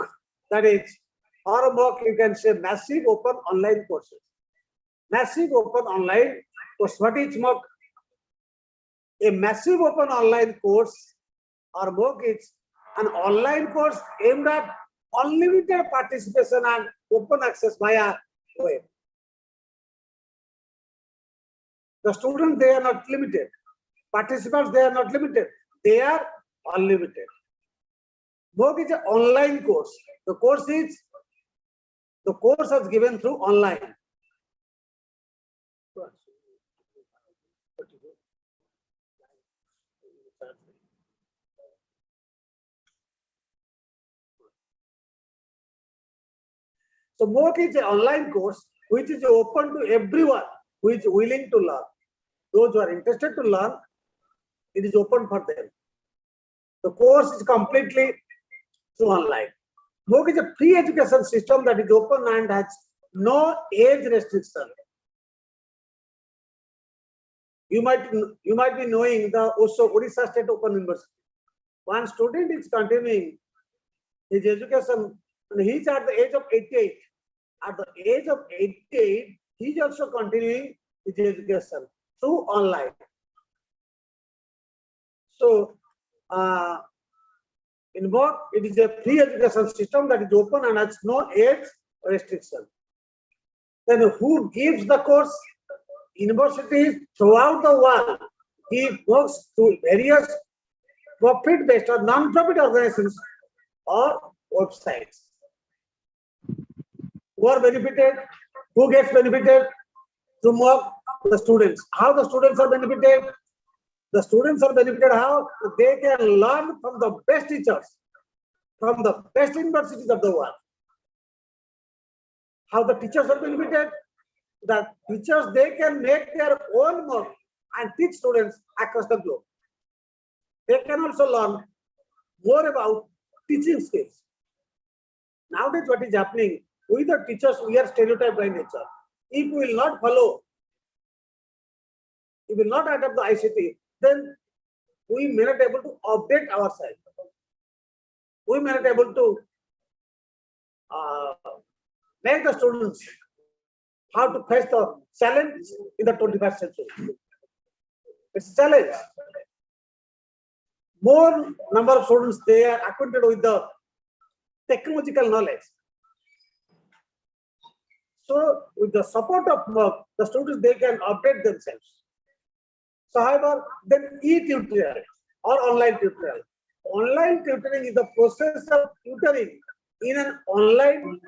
that is, or MOOC, you can say massive open online courses. Massive open online course. What is MOOC? A massive open online course or MOOC is an online course aimed at unlimited participation and open access via web. The students, they are not limited. Participants, they are not limited. They are unlimited. MOOC is an online course. The course is given through online. So MOOC is an online course which is open to everyone who is willing to learn. Those who are interested to learn, it is open for them. The course is completely through online. MOOC is a free education system that is open and has no age restriction. You might be knowing the Odisha State Open University. One student is continuing his education and he is at the age of 88. At the age of 88, he is also continuing his education through online. So, in MOOC, it is a free education system that is open and has no age restriction. Then who gives the course? Universities throughout the world give MOOCs to various profit-based or non-profit organizations or websites. Who are benefited? Who gets benefited through MOOC? The students. How the students are benefited? The students are benefited how? They can learn from the best teachers, from the best universities of the world. How the teachers are benefited? The teachers, they can make their own MOOC and teach students across the globe. They can also learn more about teaching skills. Nowadays, what is happening? We the teachers, we are stereotyped by nature. If we will not follow, we will not adapt the ICT, then we may not be able to update ourselves. We may not be able to make the students how to face the challenge in the 21st century. It's a challenge. More number of students, they are acquainted with the technological knowledge. So with the support of MOOC, the students, they can update themselves. So however, then e-tutorial or online tutorial. Online tutoring is the process of tutoring in an online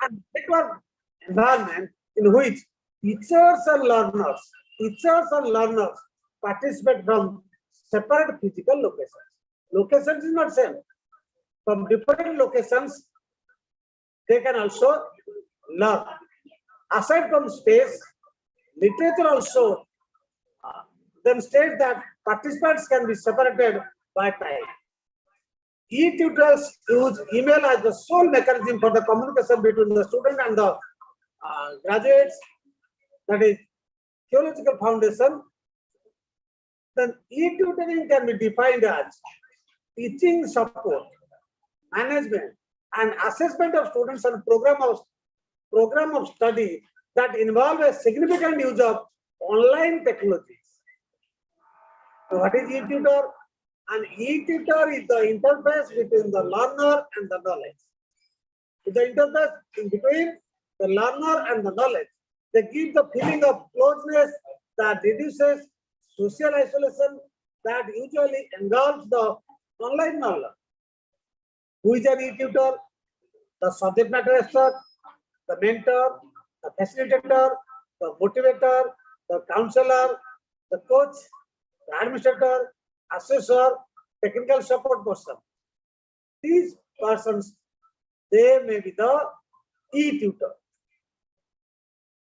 and network environment in which teachers and learners participate from separate physical locations. Locations is not same. From different locations, they can also learn. Aside from space, literature also then states that participants can be separated by time. E-tutorials use email as the sole mechanism for the communication between the student and the graduates, that is theological foundation. Then e-tutoring can be defined as teaching support, management, and assessment of students and program of study that involve a significant use of online technologies. So what is e-tutor? An e-tutor is the interface between the learner and the knowledge. It's the interface in between the learner and the knowledge. They give the feeling of closeness that reduces social isolation that usually engulfs the online learner. Who is an e-tutor? The subject matter expert the mentor, the facilitator, the motivator, the counselor, the coach, the administrator, assessor, technical support person. These persons, they may be the e-tutor.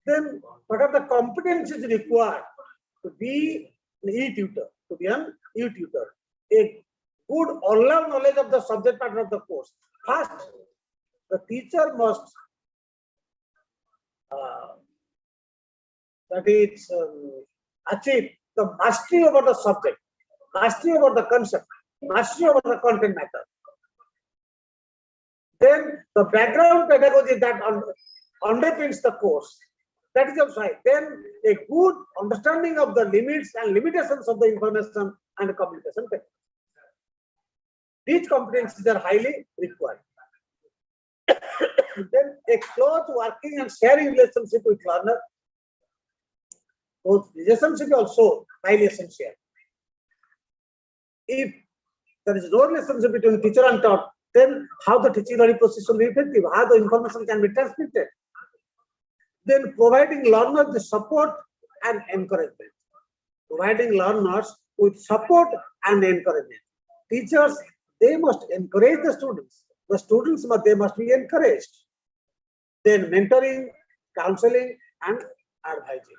Then what are the competencies required to be an e-tutor, to be an e-tutor? A good all-round knowledge of the subject matter of the course. First, the teacher must achieve the mastery over the subject, mastery over the concept, mastery over the content matter. Then the background pedagogy that underpins the course, that is also right. Then a good understanding of the limits and limitations of the information and communication techniques. These competencies are highly required. Then a close working and sharing relationship with learner. Both relationship also highly essential. If there is no relationship between teacher and taught, then how the teaching learning process will be effective, how the information can be transmitted. Then providing learners the support and encouragement. Providing learners with support and encouragement. Teachers, they must encourage the students. The students, they must be encouraged. Then mentoring, counseling, and advising.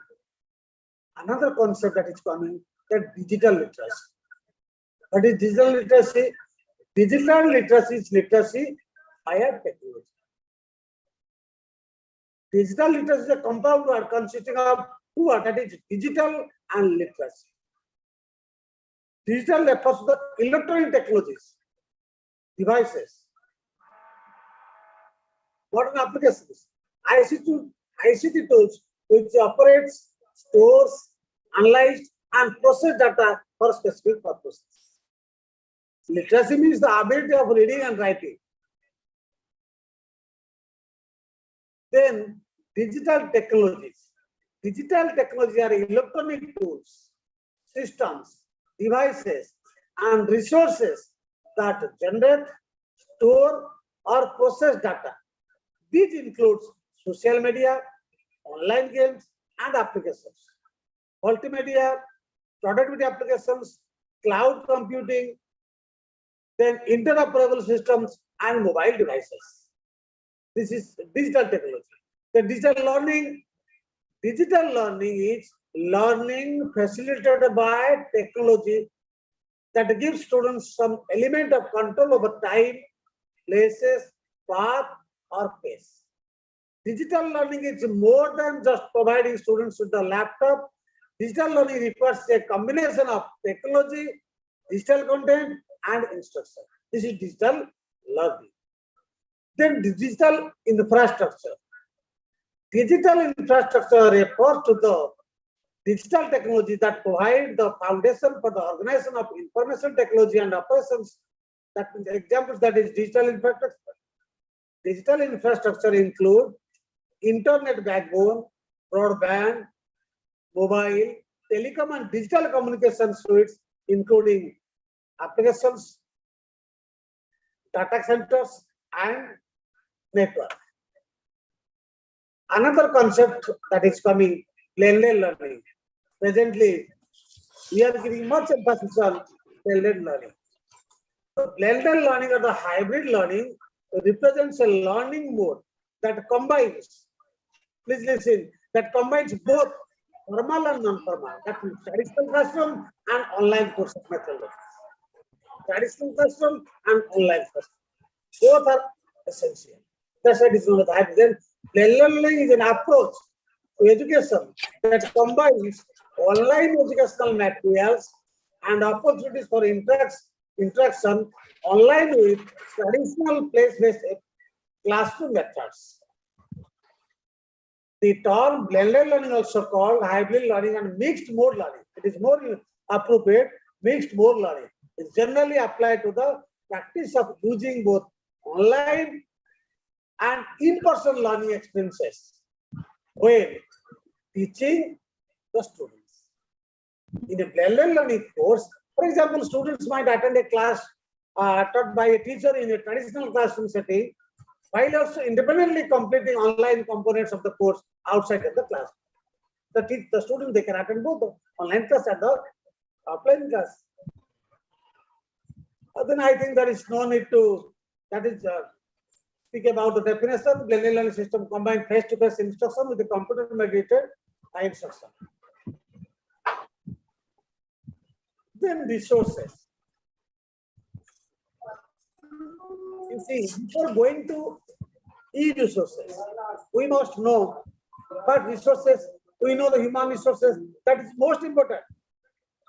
Another concept that is coming, that digital literacy. What is digital literacy? Digital literacy is literacy via technology. Digital literacy is a compound word consisting of two words, that is digital and literacy. Digital refers to the electronic technologies, devices, modern applications, ICT tools which operates, stores, analyze, and process data for specific purposes. Literacy means the ability of reading and writing. Then digital technologies. Digital technology are electronic tools, systems, devices, and resources that generate, store, or process data. These includes social media, online games, and applications, multimedia, productivity applications, cloud computing, then interoperable systems and mobile devices. This is digital technology. The digital learning is learning facilitated by technology that gives students some element of control over time, places, path, or pace. Digital learning is more than just providing students with a laptop. Digital learning requires a combination of technology, digital content, and instruction. This is digital learning. Then digital infrastructure. Digital infrastructure refers to the digital technology that provide the foundation for the organization of information technology and operations. That means examples, that is digital infrastructure. Digital infrastructure include internet backbone, broadband, mobile, telecom, and digital communication suites, including applications, data centers, and network. Another concept that is coming, blended learning. Presently, we are giving much emphasis on blended learning. So blended learning or the hybrid learning represents a learning mode that combines, please listen, that combines both formal and non-formal. That means traditional classroom and online course methodology. Traditional classroom and online classroom. Both are essential. That's why it is known as hybrid. Then blended learning is an approach to education that combines online educational materials and opportunities for interaction online with traditional place-based classroom methods. The term blended learning, also called hybrid learning and mixed mode learning, it is more appropriate. Mixed mode learning is generally applied to the practice of using both online and in-person learning experiences when teaching the students. In a blended learning course, for example, students might attend a class taught by a teacher in a traditional classroom setting while also independently completing online components of the course outside of the class. The student, they can attend both the online class and the offline class. Then I think there is no need to, speak about the definition. Blended learning system combine face-to-face instruction with the computer-mediated instruction. Then resources. You see, before going to e-resources, we must know what resources. We know the human resources. That is most important.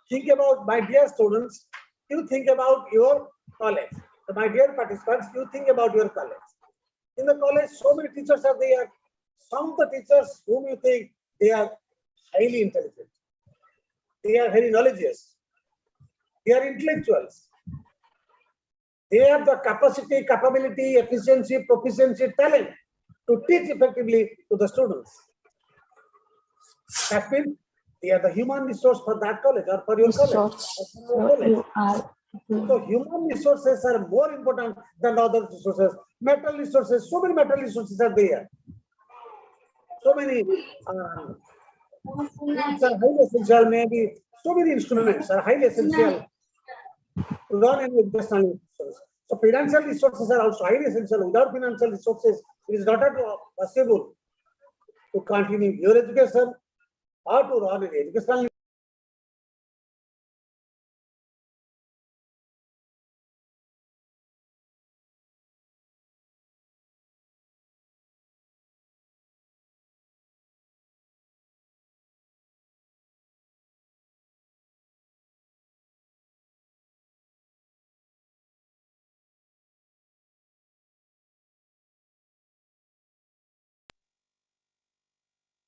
Think about, my dear students, you think about your college. So my dear participants, you think about your college. In the college, so many teachers are there. Some of the teachers whom you think they are highly intelligent. They are very knowledgeable. They are intellectuals. They have the capacity, capability, efficiency, proficiency, talent to teach effectively to the students. That means they are the human resource for that college or for your college. So human resources are more important than other resources. Metal resources, so many metal resources are there. So many things are highly essential. Maybe so many instruments are highly essential to run any educational resources. So financial resources are also highly essential. Without financial resources, it is not at all possible to continue your education or to run an educational.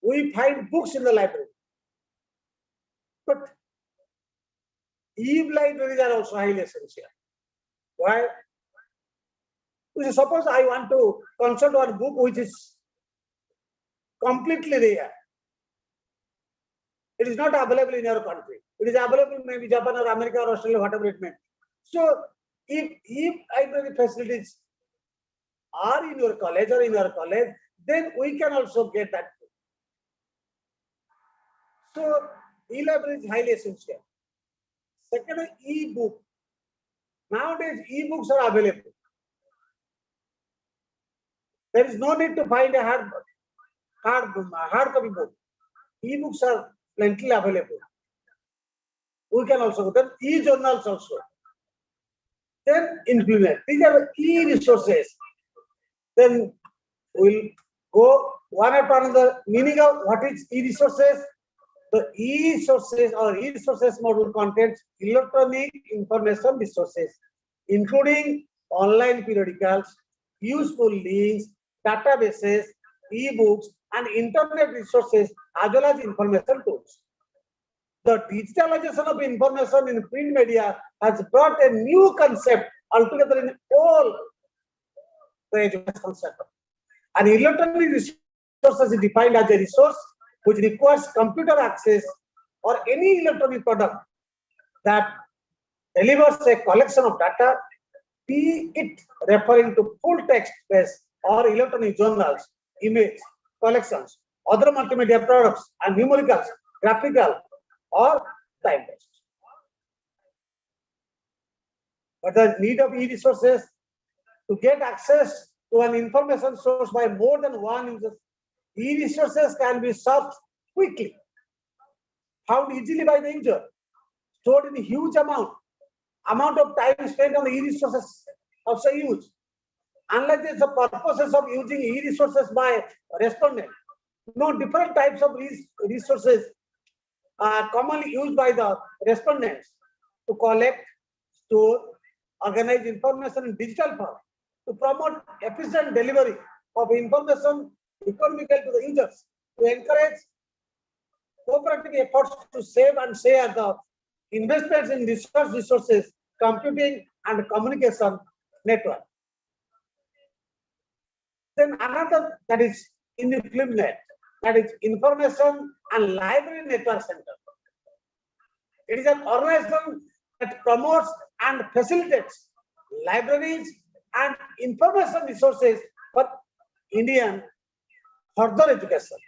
We find books in the library, but e-libraries are also highly essential. Why? Suppose I want to consult one book which is completely rare. It is not available in your country. It is available maybe Japan or America or Australia, whatever it may. So if library facilities are in your college or in our college, then we can also get that. So e-library is highly essential. Second, e-book. Nowadays, e-books are available. There is no need to find a hard copy book. E-books are plenty available. We can also go. Then e-journals also. Then implement. These are e-resources. Then we'll go one after another. Meaning of what is e-resources? The e-sources or e-resources module contains electronic information resources, including online periodicals, useful links, databases, e-books, and internet resources, as well as information tools. The digitalization of information in print media has brought a new concept altogether in all the educational sector. An electronic resource is defined as a resource which requires computer access or any electronic product that delivers a collection of data, be it referring to full text based or electronic journals, image collections, other multimedia products, and numericals, graphical, or time-based. But the need of e-resources to get access to an information source by more than one user. E-resources can be searched quickly, found easily by the user, stored in a huge amount of time spent on the e-resources also used. Unlike the purposes of using e-resources by respondent, no different types of resources are commonly used by the respondents to collect, store, organize information in digital form, to promote efficient delivery of information economical to the users, to encourage cooperative efforts to save and share the investments in resources, computing and communication network. Then another, that is INFLIMNET, that is Information and Library Network Center. It is an organization that promotes and facilitates libraries and information resources for Indian further education.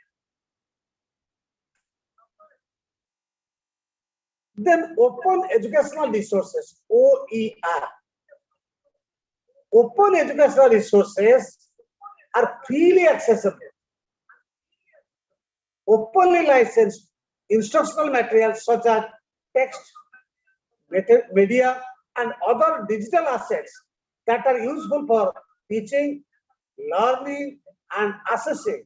Then open educational resources, OER. Open educational resources are freely accessible. Openly licensed instructional materials such as text, media, and other digital assets that are useful for teaching, learning, and assessing,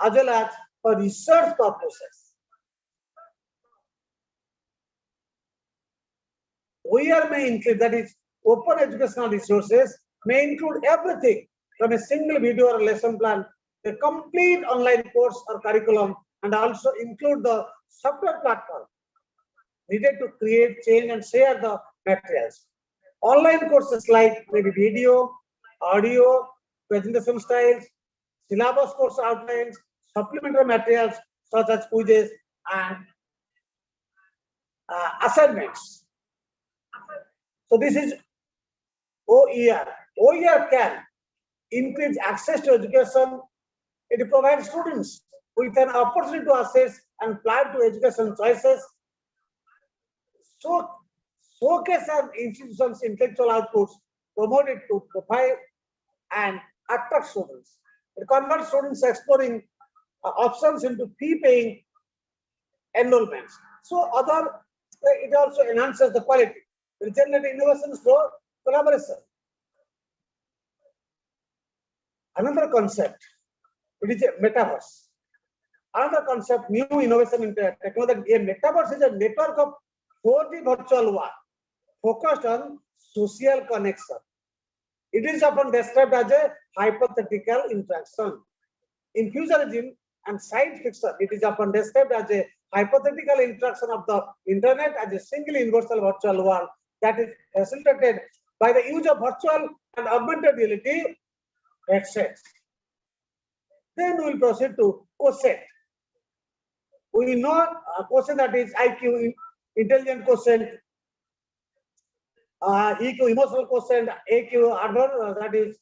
as well as for research purposes. OER may include, that is, open educational resources may include everything from a single video or lesson plan, a complete online course or curriculum, and also include the software platform needed to create, change, and share the materials. Online courses like maybe video, audio, presentation styles, syllabus course outlines, supplementary materials such as quizzes and assignments. So this is OER. OER can increase access to education. It provides students with an opportunity to assess and plan to education choices. So showcase an institution's intellectual outputs, promote it to profile and attract students. It converts students exploring options into fee-paying enrollments. So it also enhances the quality. It generates innovations through collaboration. Another concept, it is a metaverse. Another concept, new innovation in technology. A metaverse is a network of 4D virtual world focused on social connection. It is often described as a hypothetical interaction. In futurism and science fiction, it is often described as a hypothetical interaction of the internet as a single universal virtual world that is facilitated by the use of virtual and augmented reality headsets. Then we will proceed to quotient. We know a quotient, that is IQ, intelligent quotient, EQ, emotional quotient, AQ, that is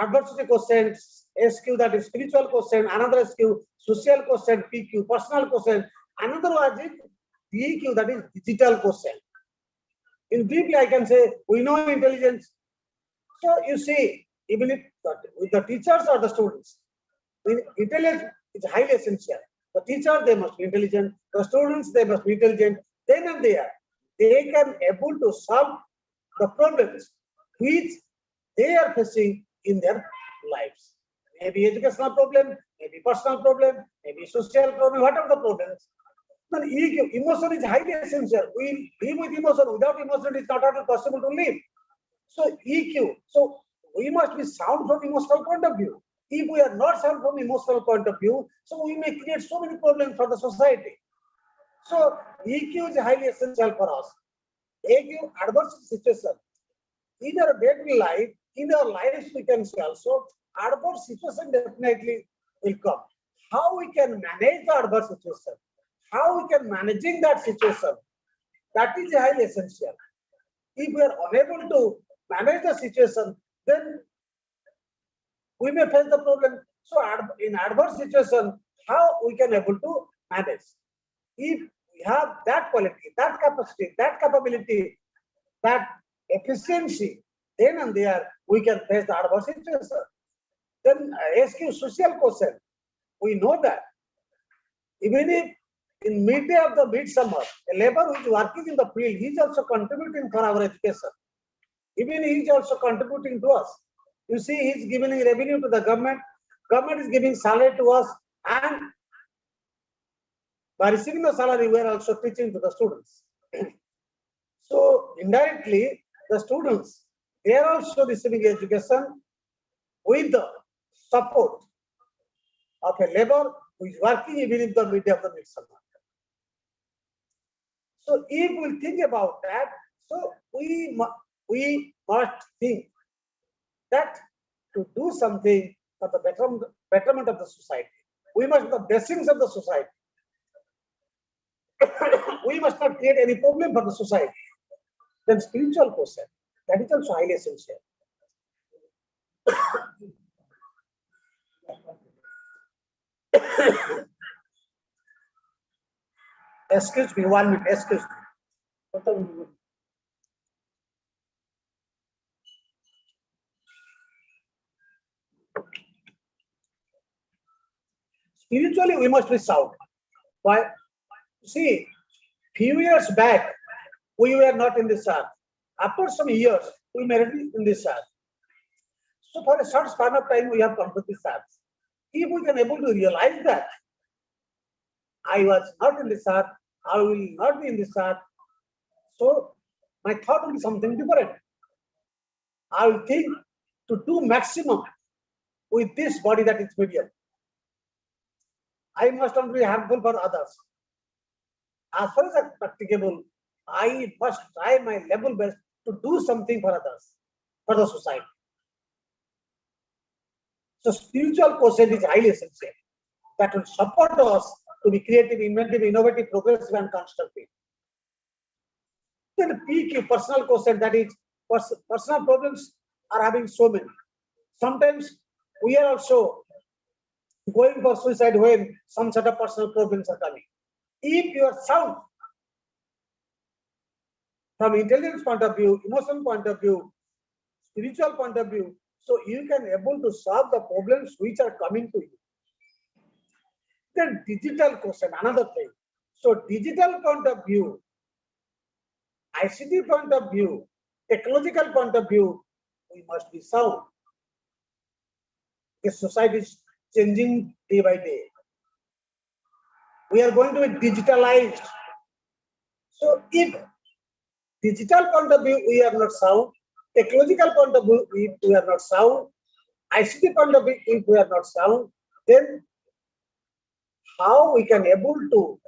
adversity quotient, SQ, that is spiritual quotient, another SQ, social quotient, PQ, personal quotient, another one is DQ, that is digital quotient. In briefly, I can say we know intelligence. So you see, even if with the teachers or the students, intelligence is highly essential. The teacher, they must be intelligent. The students, they must be intelligent. Then and there, they can able to solve the problems which they are facing in their lives. Maybe educational problem, maybe personal problem, maybe social problem, whatever the problems. Then EQ, emotion is highly essential. We live with emotion. Without emotion, it is not at all possible to live. So EQ, so we must be sound from emotional point of view. If we are not sound from emotional point of view, so we may create so many problems for the society. So EQ is highly essential for us. AQ, adverse situation. In our daily life, in our lives, we can see also adverse situation definitely will come. How we can manage the adverse situation, how we can managing that situation, that is highly essential. If we are unable to manage the situation, then we may face the problem. So in adverse situation, how we can able to manage? If we have that quality, that capacity, that capability, that efficiency, then and there we can face the adverse situation. Then SQ, social quotient, we know that even if in midday of the midsummer, a labor who is working in the field, he is also contributing for our education. Even he is also contributing to us. You see, he is giving revenue to the government. Government is giving salary to us, and by receiving the salary, we are also teaching to the students. So indirectly, the students, they are also receiving education with the support of a labor who is working even in the midday of the midsummer. So if we think about that, so we must think that to do something for the betterment of the society, we must be the blessings of the society. We must not create any problem for the society. Then spiritual quotient, that is also highly essential. Excuse me, 1 minute, excuse me. Spiritually, we must be sound. Why? See, few years back, we were not in this earth. After some years, we may be in this earth. So for a short span of time, we have come to this earth. If we can able to realize that I was not in this earth, I will not be in this earth, so my thought will be something different. I will think to do maximum with this body that is medium. I must not be harmful for others. As far as practicable, I must try my level best to do something for others, for the society. So spiritual quotient is highly essential. That will support us to be creative, inventive, innovative, progressive, and constructive. Then PQ, personal quotient, that is, personal problems are having so many. Sometimes we are also going for suicide when some sort of personal problems are coming. If you are sound from intelligence point of view, emotional point of view, spiritual point of view, so you can able to solve the problems which are coming to you. Then digital quotient, another thing. So digital point of view, ICT point of view, technological point of view, we must be sound. The society is changing day by day. We are going to be digitalized. So if digital point of view we are not sound, technological point of view if we are not sound, ICT point of view if we are not sound, then how we can able to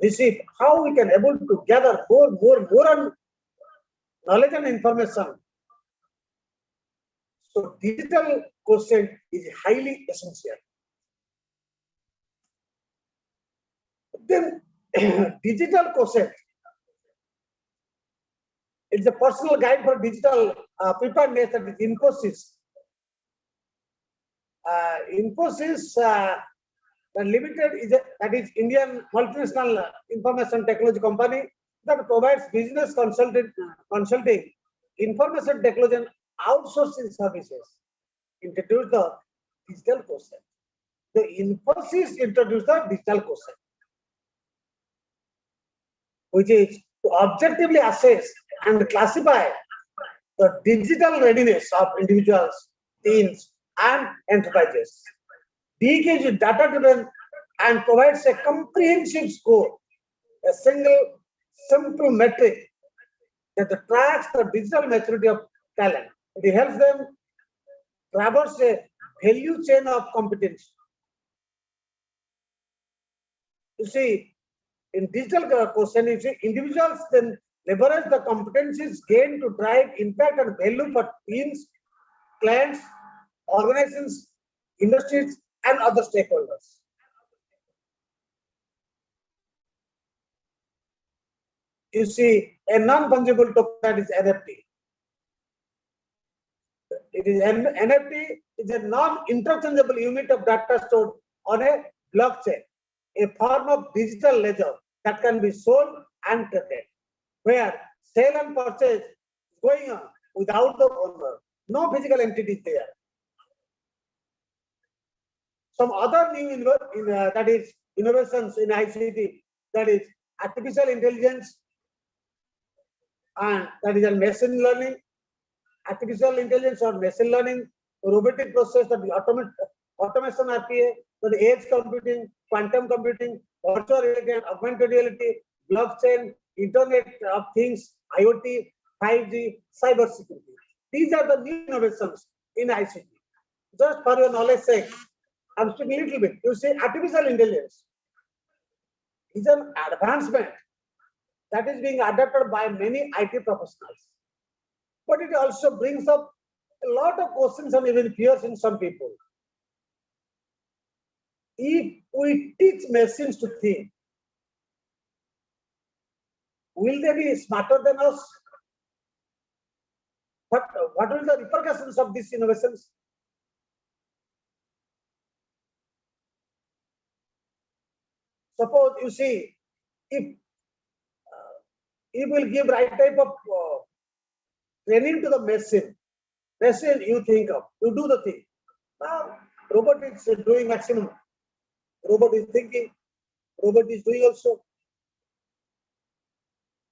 receive, how we can able to gather more knowledge and information. So digital quotient is highly essential. Then digital quotient, it's a personal guide for digital preparedness, that is Infosys. Infosys Limited is that is Indian multinational information technology company that provides business consulting, information technology and outsourcing services. Introduced the digital quotient. The Infosys introduced the digital quotient, which is to objectively assess and classify the digital readiness of individuals, teams, and enterprises. DK is data-driven and provides a comprehensive score, a single simple metric that tracks the digital maturity of talent. It helps them traverse a value chain of competence. You see, in digital quotient, you see, individuals then leverage the competencies gained to drive impact and value for teams, clients, organizations, industries, and other stakeholders. You see, a non-fungible token, that is NFT. It is NFT is a non-interchangeable unit of data stored on a blockchain, a form of digital ledger that can be sold and traded, where sale and purchase is going on without the owner. No physical entity is there. Some other new that is innovations in ICT, that is artificial intelligence, and that is a machine learning, artificial intelligence or machine learning, robotic process, that is automation RPA, that is edge computing, quantum computing, virtual reality and augmented reality, blockchain, Internet of Things, IoT, 5G, cyber security. These are the new innovations in ICT. Just for your knowledge sake, I'm speaking a little bit. You see, artificial intelligence is an advancement that is being adopted by many IT professionals. But it also brings up a lot of questions and even fears in some people. If we teach machines to think, will they be smarter than us? But what will the repercussions of these innovations? Suppose you see, if you will give right type of training to the machine you think of, you do the thing. Now, robot is doing maximum. Robot is thinking, robot is doing also.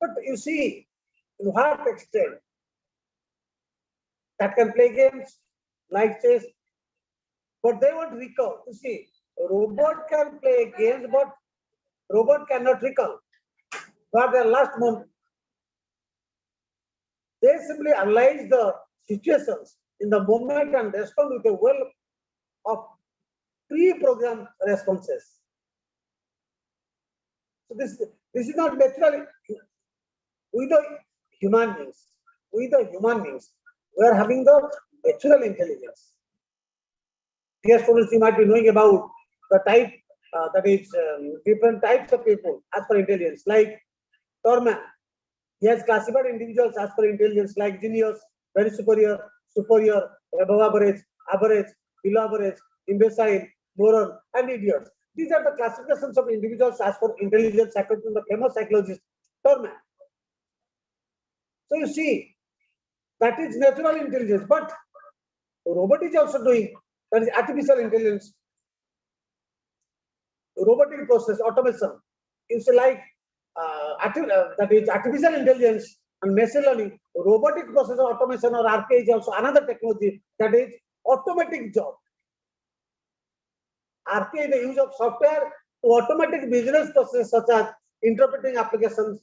But you see, in what extent that can play games like chess, but they won't recall. You see, robot can play games, but robot cannot recall. For their last moment, they simply analyze the situations in the moment and respond with a well of pre-programmed responses. So this is not natural. We the human beings, we are having the natural intelligence. Dear students, you might be knowing about the type that is different types of people as per intelligence, like Thorman. He has classified individuals as per intelligence like genius, very superior, superior, above average, average, below average, imbecile, moron, and idiots. These are the classifications of individuals as per intelligence according to the famous psychologist Thorman. So you see, that is natural intelligence, but robot is also doing, that is artificial intelligence, robotic process, automation. You see, like that is artificial intelligence and machine learning, robotic process automation or RPA is also another technology that is automatic job. RPA is the use of software to automatic business processes such as interpreting applications,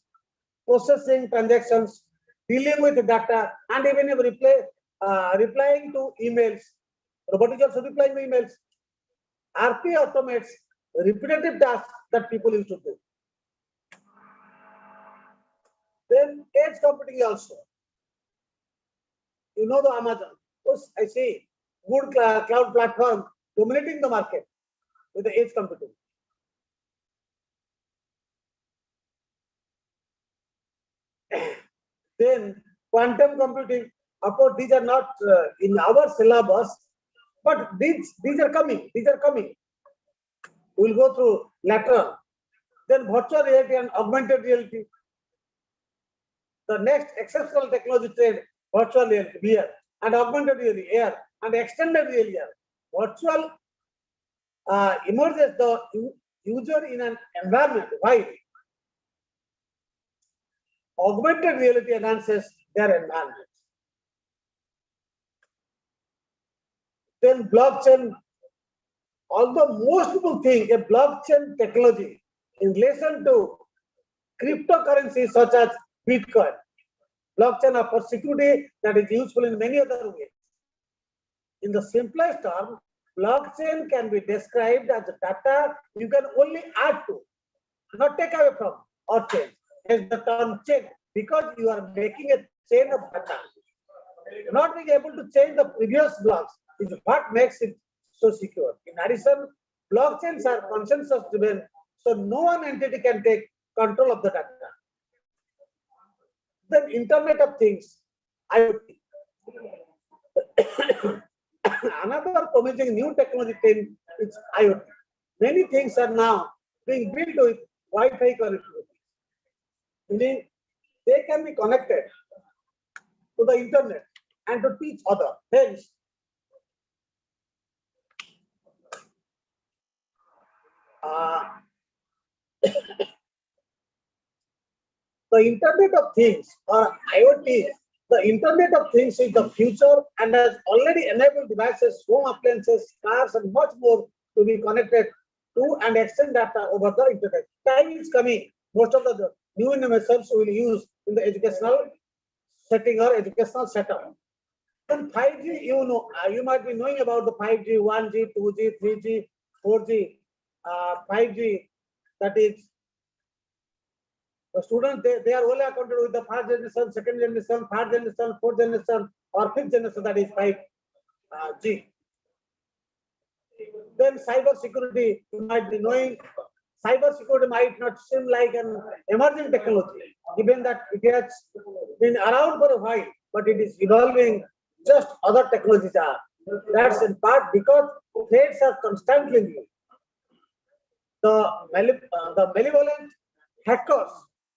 processing transactions, dealing with data, and even if replying to emails. Robot is also replying to emails. RPA automates repetitive tasks that people used to do. Then edge computing also. You know the Amazon. Yes, I see good cloud platform dominating the market with the edge computing. Then quantum computing. Of course, these are not in our syllabus, but these are coming. These are coming. We'll go through later. Then virtual reality and augmented reality. The next exceptional technology trend, virtual reality, VR, and augmented reality, AR, and extended reality. Virtual immerses the user in an environment. Why? Augmented reality enhances their environment. Then blockchain, although most people think a blockchain technology in relation to cryptocurrencies such as Bitcoin, blockchain offers security that is useful in many other ways. In the simplest term, blockchain can be described as data you can only add to, not take away from or change. As the term chain, because you are making a chain of data. Not being able to change the previous blocks is what makes it so secure. In addition, blockchains are consensus driven, so no one entity can take control of the data. Then Internet of Things, IoT. Another promising new technology trend is IoT. Many things are now being built with Wi-Fi connectivity. Meaning they can be connected to the internet and to teach others. Hence, the Internet of Things or IoT, the Internet of Things is the future and has already enabled devices, home appliances, cars, and much more to be connected to and exchange data over the internet. Time is coming. Most of the new innovations will use in the educational setting or educational setup. Then 5G, you might be knowing about the 5G, 1G, 2G, 3G, 4G, 5G. That is, the students, they are only accounted with the first generation, second generation, third generation, fourth generation, or fifth generation, that is 5G. Then cyber security, you might be knowing, cyber security might not seem like an emerging technology, given that it has been around for a while, but it is evolving just other technologies are. That's in part because threats are constantly new. the malevolent hackers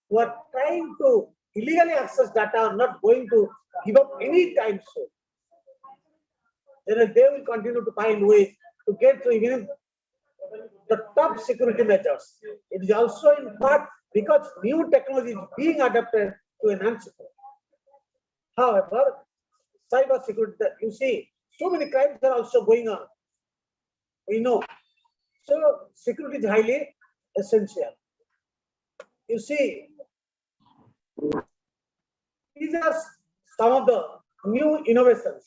who are trying to illegally access data are not going to give up any time soon. They will continue to find ways to get to even the top security measures. It is also in part because new technology is being adapted to enhance security. However, cyber security, you see, so many crimes are also going on. We know. So security is highly essential. You see, these are some of the new innovations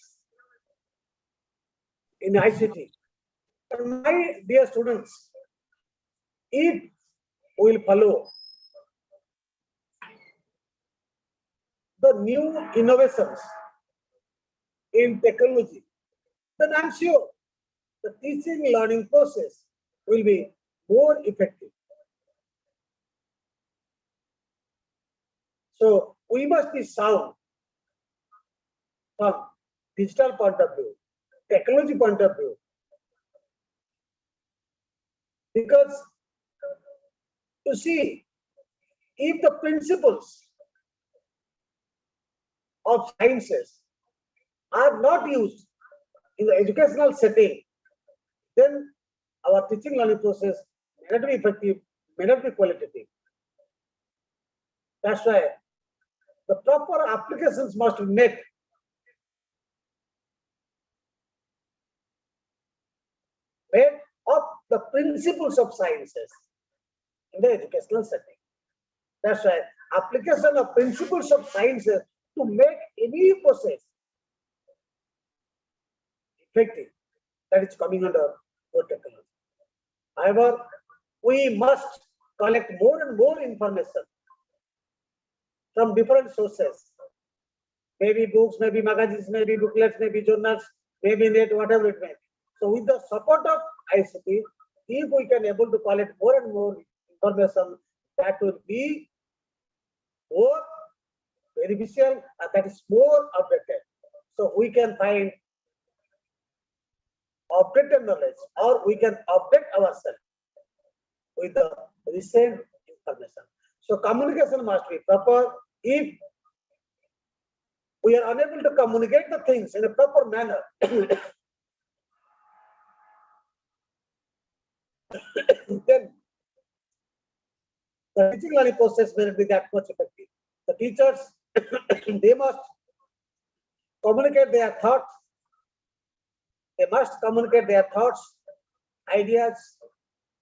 in ICT. And my dear students, if we will follow the new innovations in technology, then I'm sure the teaching learning process will be more effective. So we must be sound from digital point of view, technology point of view, because you see, if the principles of sciences are not used in the educational setting, then our teaching learning process may not be effective, may not be qualitative. That's why the proper applications must be made. Made of the principles of sciences in the educational setting. That's why application of principles of sciences to make any process effective, that is coming under good technology. However, we must collect more and more information from different sources, maybe books, maybe magazines, maybe booklets, maybe journals, maybe net, whatever it may be. So with the support of ICT, if we can able to collect more and more information, that will be more beneficial and that is more updated. So we can find updated knowledge, or we can update ourselves with the recent information. So communication must be proper. If we are unable to communicate the things in a proper manner, then the teaching learning process may not be that much effective. The teachers, they must communicate their thoughts. They must communicate their thoughts, ideas,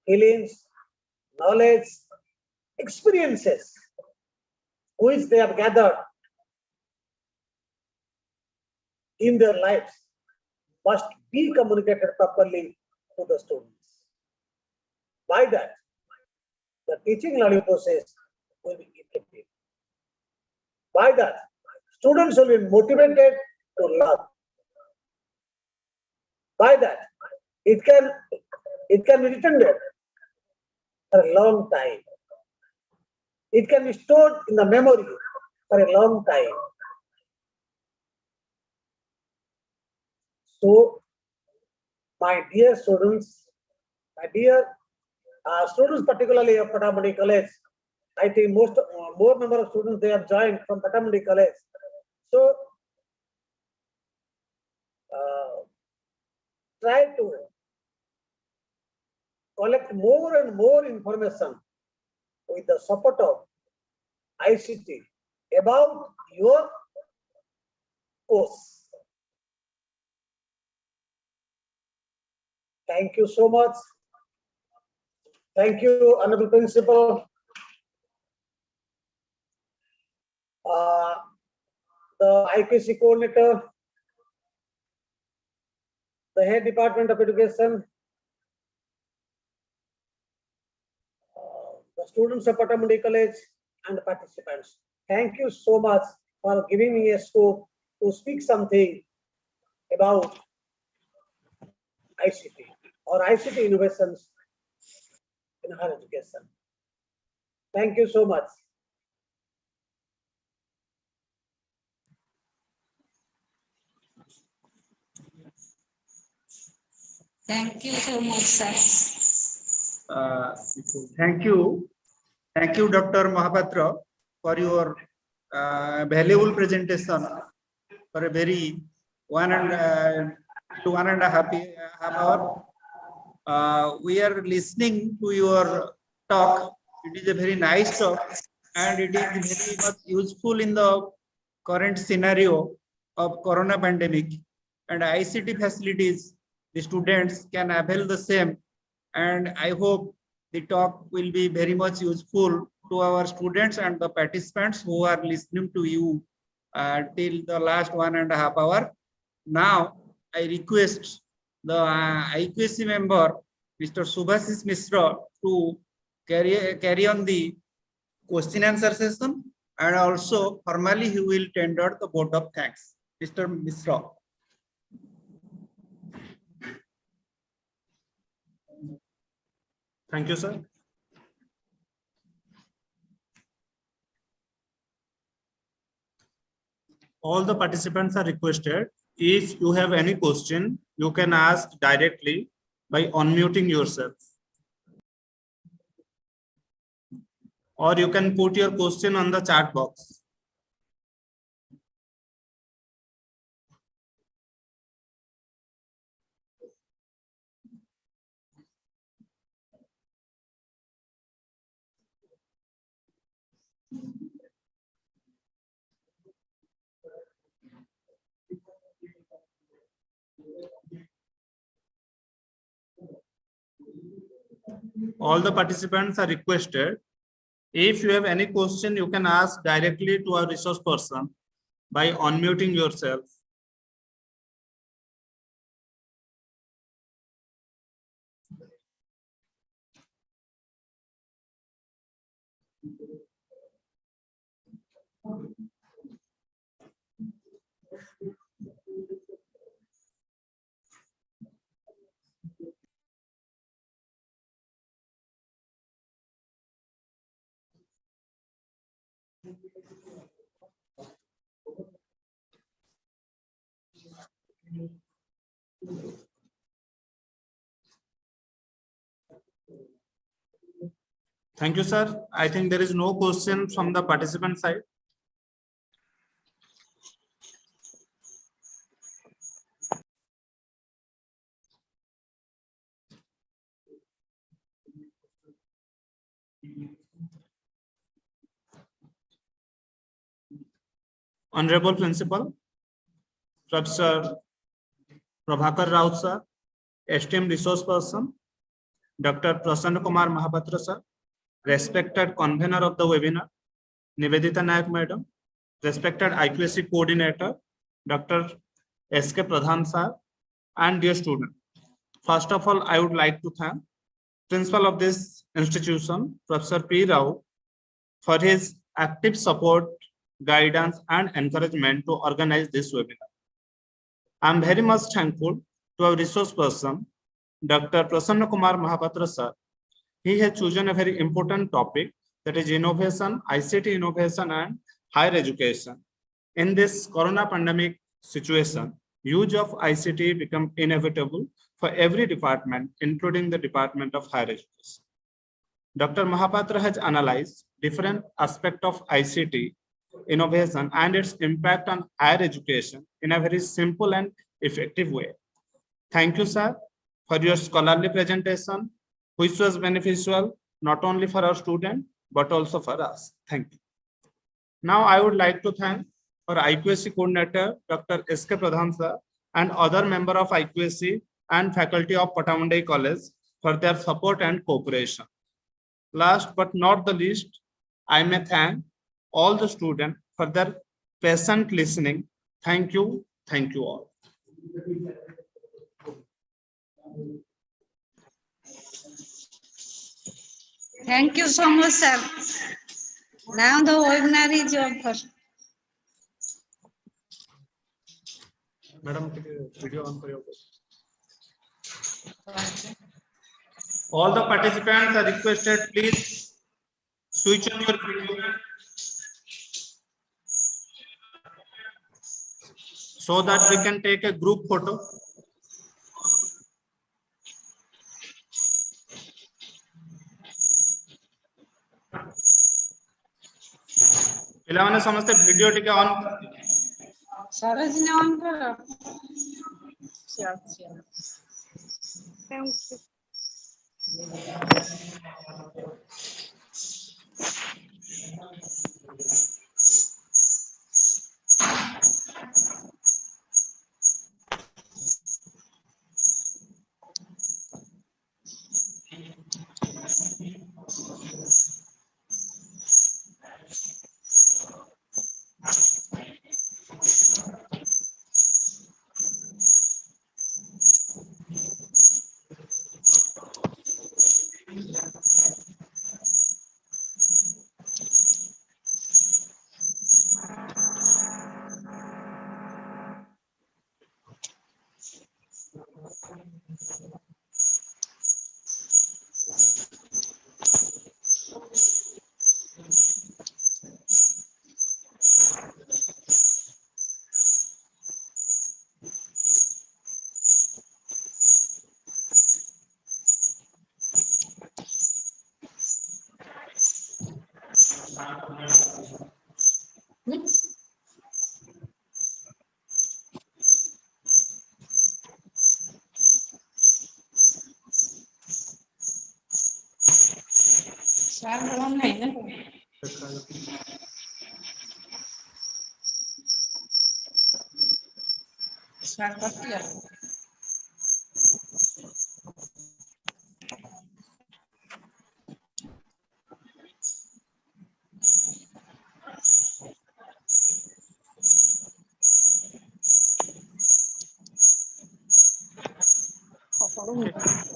feelings, knowledge, experiences which they have gathered in their lives must be communicated properly to the students. By that, the teaching learning process will be effective. By that, students will be motivated to learn. By that, it can be written there for a long time. It can be stored in the memory for a long time. So, my dear students, students particularly of Pattamundai College, I think more number of students they have joined from Pattamundai College. So, try to collect more and more information with the support of ICT about your course. Thank you so much. Thank you, Honorable Principal. The IQAC coordinator, the head department of education, the students of Pattamundai College, and the participants. Thank you so much for giving me a scope to speak something about ICT or ICT innovations in higher education. Thank you so much. Thank you so much, sir. Uh, Thank you. Thank you, Dr. Mahapatra, for your valuable presentation for a very 1.5 hour. We are listening to your talk. It is a very nice talk and it is very much useful in the current scenario of corona pandemic, and ICT facilities the students can avail the same, and I hope the talk will be very much useful to our students and the participants who are listening to you till the last 1.5 hour. Now I request the IQAC member Mr. Subhasis Mishra to carry on the question answer session, and also formally he will tender the vote of thanks. Mr. Mishra. Thank you, sir. All the participants are requested. If you have any question, you can ask directly by unmuting yourself. Or you can put your question on the chat box. All the participants are requested. If you have any question, you can ask directly to our resource person by unmuting yourself. Thank you, sir. I think there is no question from the participant side. Honorable Principal, Professor Prabhakar Rao sir, esteemed resource person, Dr. Prasanna Kumar Mahapatra sir, respected convener of the webinar, Nivedita Nayak madam, respected IQAC coordinator, Dr. S.K. Pradhan sir, and dear student. First of all, I would like to thank principal of this institution, Professor P. Rao, for his active support, guidance, and encouragement to organize this webinar. I am very much thankful to our resource person, Dr. Prasanna Kumar Mahapatra sir. He has chosen a very important topic, that is innovation, ICT innovation, and higher education. In this corona pandemic situation, use of ICT become inevitable for every department, including the Department of Higher Education. Dr. Mahapatra has analyzed different aspects of ICT innovation and its impact on higher education in a very simple and effective way. Thank you, sir, for your scholarly presentation, which was beneficial not only for our students, but also for us. Thank you. Now, I would like to thank our IQAC coordinator, Dr. S.K. Pradhan sir, and other member of IQAC and faculty of Pattamundai College for their support and cooperation. Last but not the least, I may thank all the students for their patient listening. Thank you. Thank you all. Thank you so much, sir. Now the webinar is over. Madam, video on for all the participants are requested, please switch on your video so that we can take a group photo. पिलामाने समस्त video टिके on Sarojini on करो। Sir हम नहीं ना sir करती है।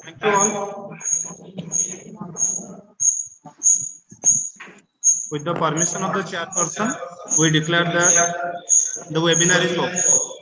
Thank you all. With the permission of the chairperson, we declare that the webinar is open.